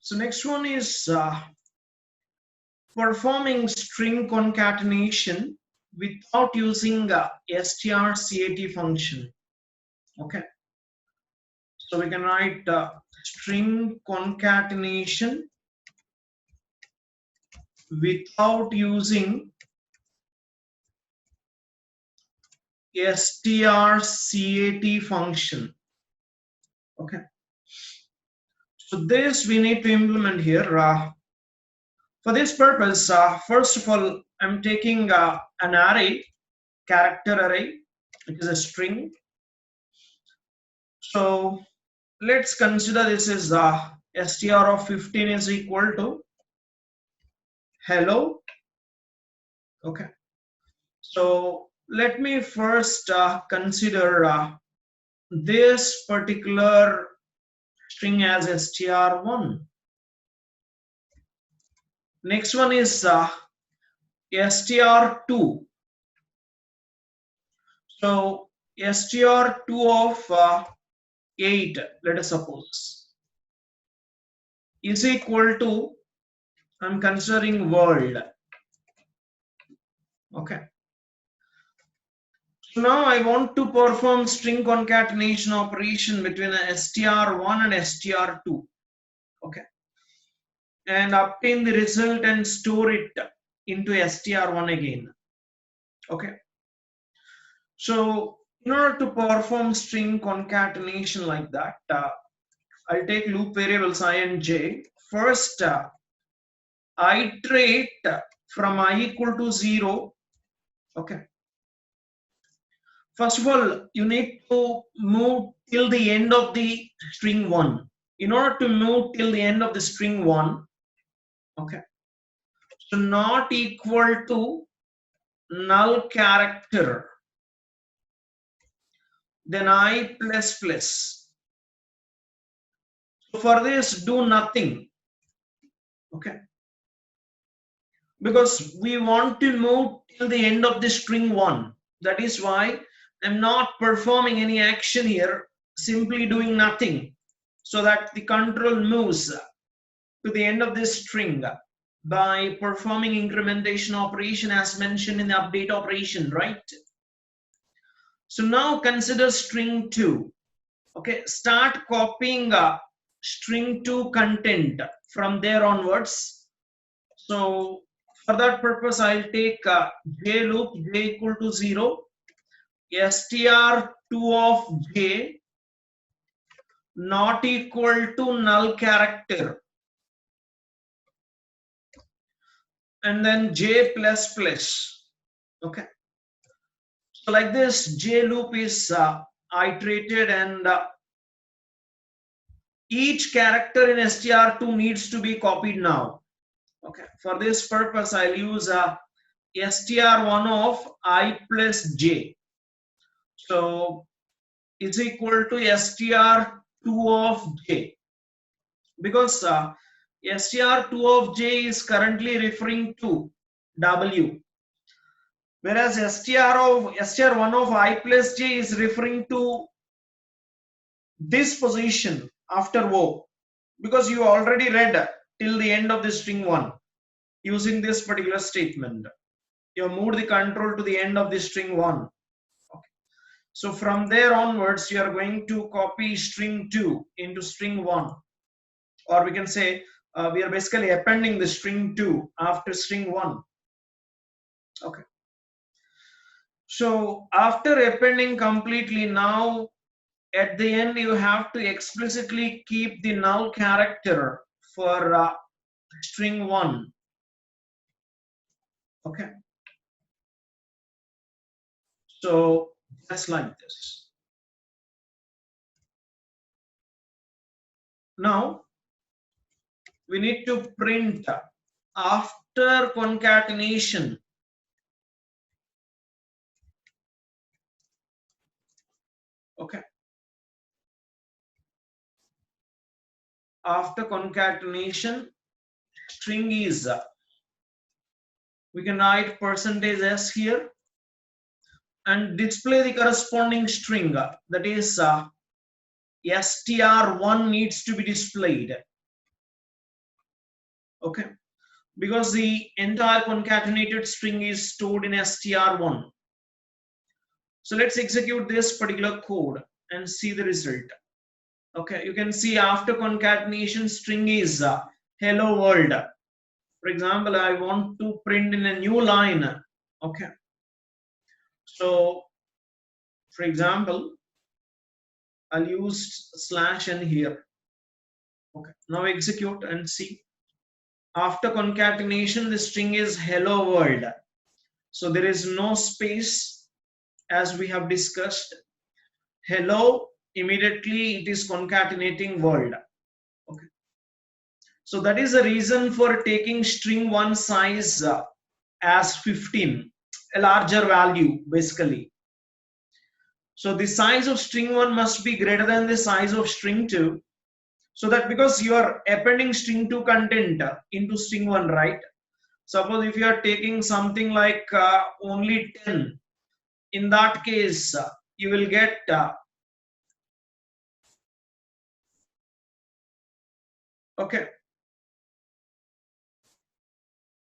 So next one is performing string concatenation without using strcat function. Okay, so we can write string concatenation without using strcat function. Okay, so this we need to implement here. For this purpose, first of all, I'm taking an array, character array, which is a string. So let's consider this is str of 15 is equal to hello. Okay, so let me first consider this particular string as str1. Next one is str2. So str2 of 8, let us suppose, is equal to, I'm considering world. Okay, so now I want to perform string concatenation operation between str1 and str2. Okay, and obtain the result and store it into str1 again. Okay, so in order to perform string concatenation like that, I'll take loop variables I and j. First, iterate from I equal to 0. Okay, first of all, you need to move till the end of the string 1. In order to move till the end of the string 1, okay, so not equal to null character, then I plus plus. So for this, do nothing. Okay, because we want to move till the end of the string 1. That is why I'm not performing any action here, simply doing nothing, so that the control moves to the end of this string by performing incrementation operation as mentioned in the update operation, right? So now consider string 2. Okay, start copying string 2 content from there onwards. So for that purpose, I'll take j loop j equal to 0, str2 of j not equal to null character, and then j plus plus. Okay, so like this, j loop is iterated, and each character in str2 needs to be copied now. Okay, for this purpose, I'll use str1 of I plus j. So it's equal to str2 of j, because str2 of j is currently referring to w, whereas str1 of I plus j is referring to this position after O, because you already read till the end of the string 1 using this particular statement. You have moved the control to the end of the string 1. Okay. So from there onwards, you are going to copy string 2 into string 1, or we can say we are basically appending the string 2 after string 1. Okay. So after appending completely, now at the end you have to explicitly keep the null character for string 1. Okay. So just like this. Now we need to print after concatenation. Okay. After concatenation, string is, we can write %s here and display the corresponding string, that is str1 needs to be displayed. Okay, because the entire concatenated string is stored in str1. So let's execute this particular code and see the result. Okay, you can see after concatenation string is hello world. For example, I want to print in a new line. Okay, so for example, I'll use /n here. Okay, now execute and see. After concatenation, the string is hello world. So there is no space, as we have discussed. Hello, immediately it is concatenating world. Okay. So that is the reason for taking string 1 size as 15, a larger value basically. So the size of string 1 must be greater than the size of string 2. So that, because you are appending string 2 content into string 1, right? Suppose if you are taking something like only 10, in that case you will get okay,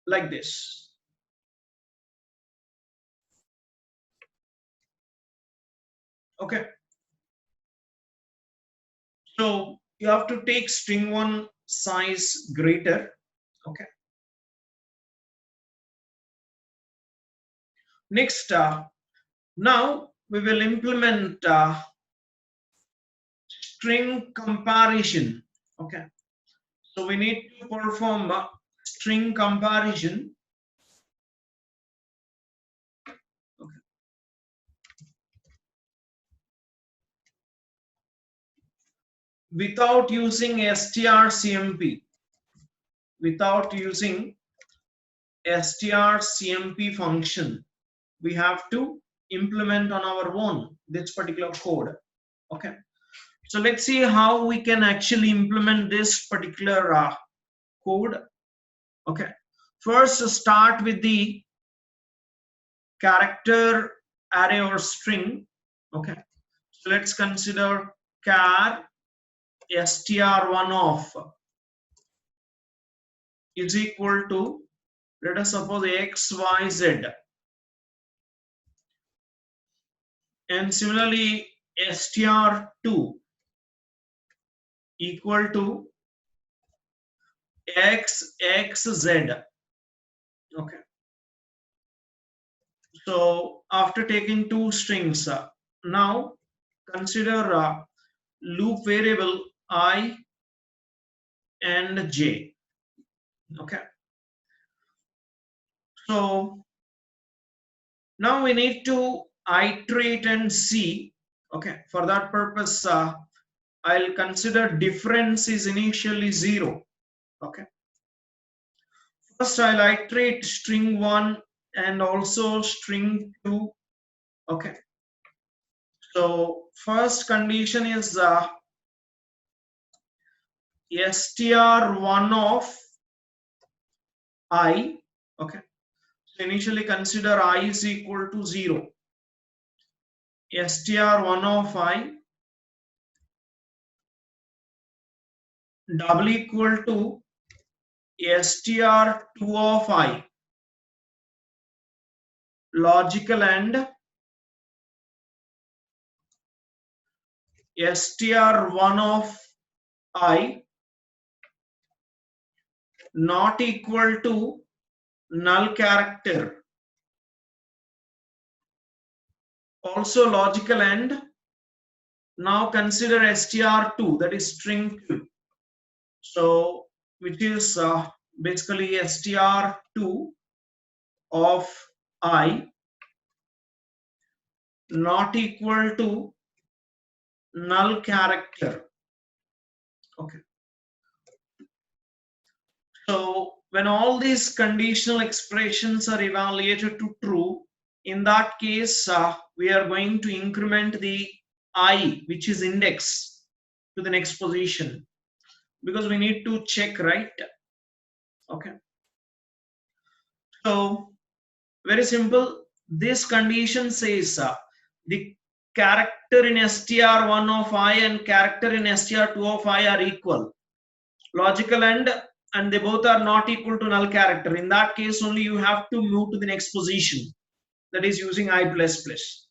like this. Okay, so you have to take string 1 size greater. Okay, next now we will implement string comparison. Okay, so we need to perform string comparison. Okay. Without using strcmp, without using strcmp function, we have to implement on our own this particular code. Okay, so let's see how we can actually implement this particular code. Okay, first start with the character array or string. Okay, so let's consider char str1 of is equal to, let us suppose x, y, z, and similarly str2 equal to x, x, z. Okay, so after taking two strings, now consider loop variable I and j. Okay, so now we need to iterate and see. Okay, for that purpose I'll consider difference is initially 0. Okay, first I'll iterate string 1 and also string 2. Okay, so first condition is str1 of I. Okay, so initially consider I is equal to 0. str1 of I double equal to str2 of I, logical and str1 of I not equal to null character, also logical and now consider str2, that is string 2. So which is basically str2 of I not equal to null character. Okay, so when all these conditional expressions are evaluated to true, in that case we are going to increment the I, which is index, to the next position, because we need to check, right? Okay, so very simple. This condition says the character in str1 of I and character in str2 of I are equal, logical and they both are not equal to null character. In that case only you have to move to the next position, that is using I plus plus.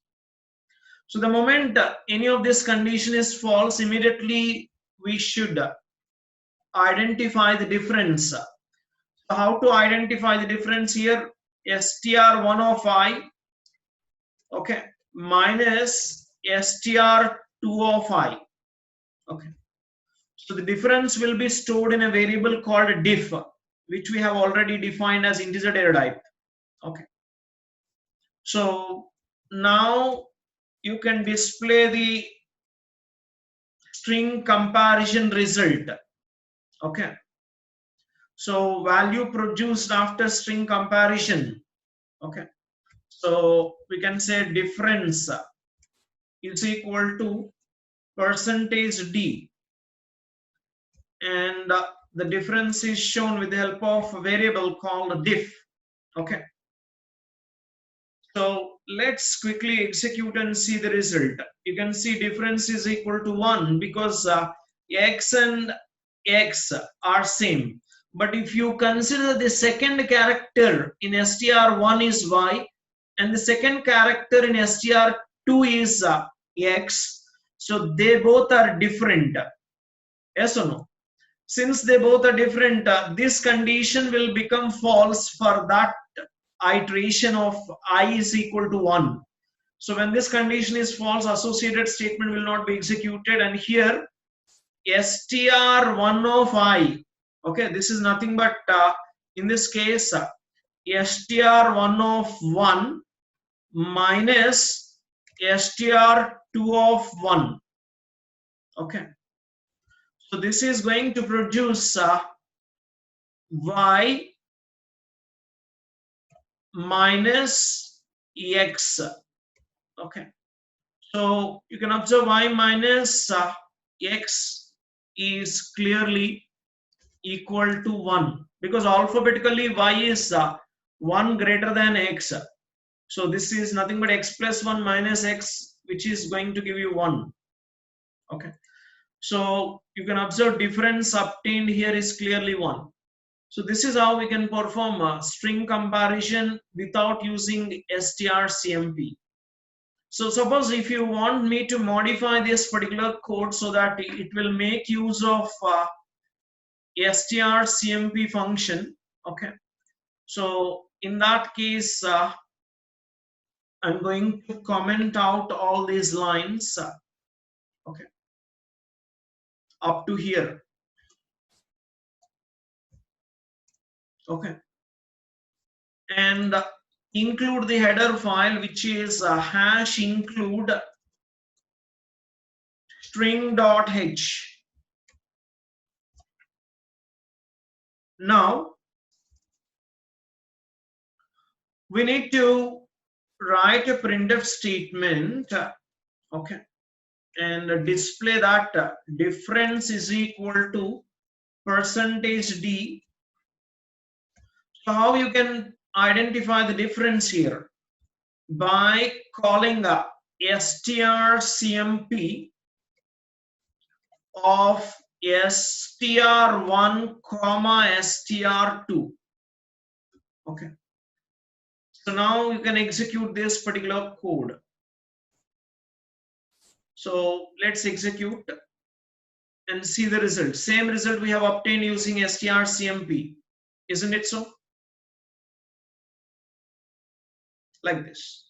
So the moment any of this condition is false, immediately we should identify the difference. So how to identify the difference here? str1 of I, okay, minus str2 of I. Okay, so the difference will be stored in a variable called diff, which we have already defined as integer data type. Okay, so now you can display the string comparison result. Okay, so value produced after string comparison. Okay, so we can say difference is equal to percentage d, and the difference is shown with the help of a variable called diff. Okay, so let's quickly execute and see the result. You can see difference is equal to 1 because x and x are same. But if you consider the second character in str1 is y and the second character in str2 is x, so they both are different. Yes or no? Since they both are different, this condition will become false for that iteration of I is equal to 1. So when this condition is false, associated statement will not be executed, and here str1 of I, okay, this is nothing but in this case str1 of 1 minus str2 of 1. Okay, so this is going to produce y minus x. Okay, so you can observe y minus x is clearly equal to 1 because alphabetically y is 1 greater than x. So this is nothing but x plus 1 minus x, which is going to give you 1. Okay, so you can observe difference obtained here is clearly 1. So this is how we can perform a string comparison without using strcmp. So suppose if you want me to modify this particular code so that it will make use of strcmp function. Okay, so in that case I'm going to comment out all these lines okay, up to here. Okay, and include the header file, which is hash include string.h. Now we need to write a printf statement, okay, and display that difference is equal to percentage D. So how you can identify the difference here? By calling up strcmp of str1 comma str2. Okay, so now you can execute this particular code. So let's execute and see the result. Same result we have obtained using strcmp, isn't it so? Like this.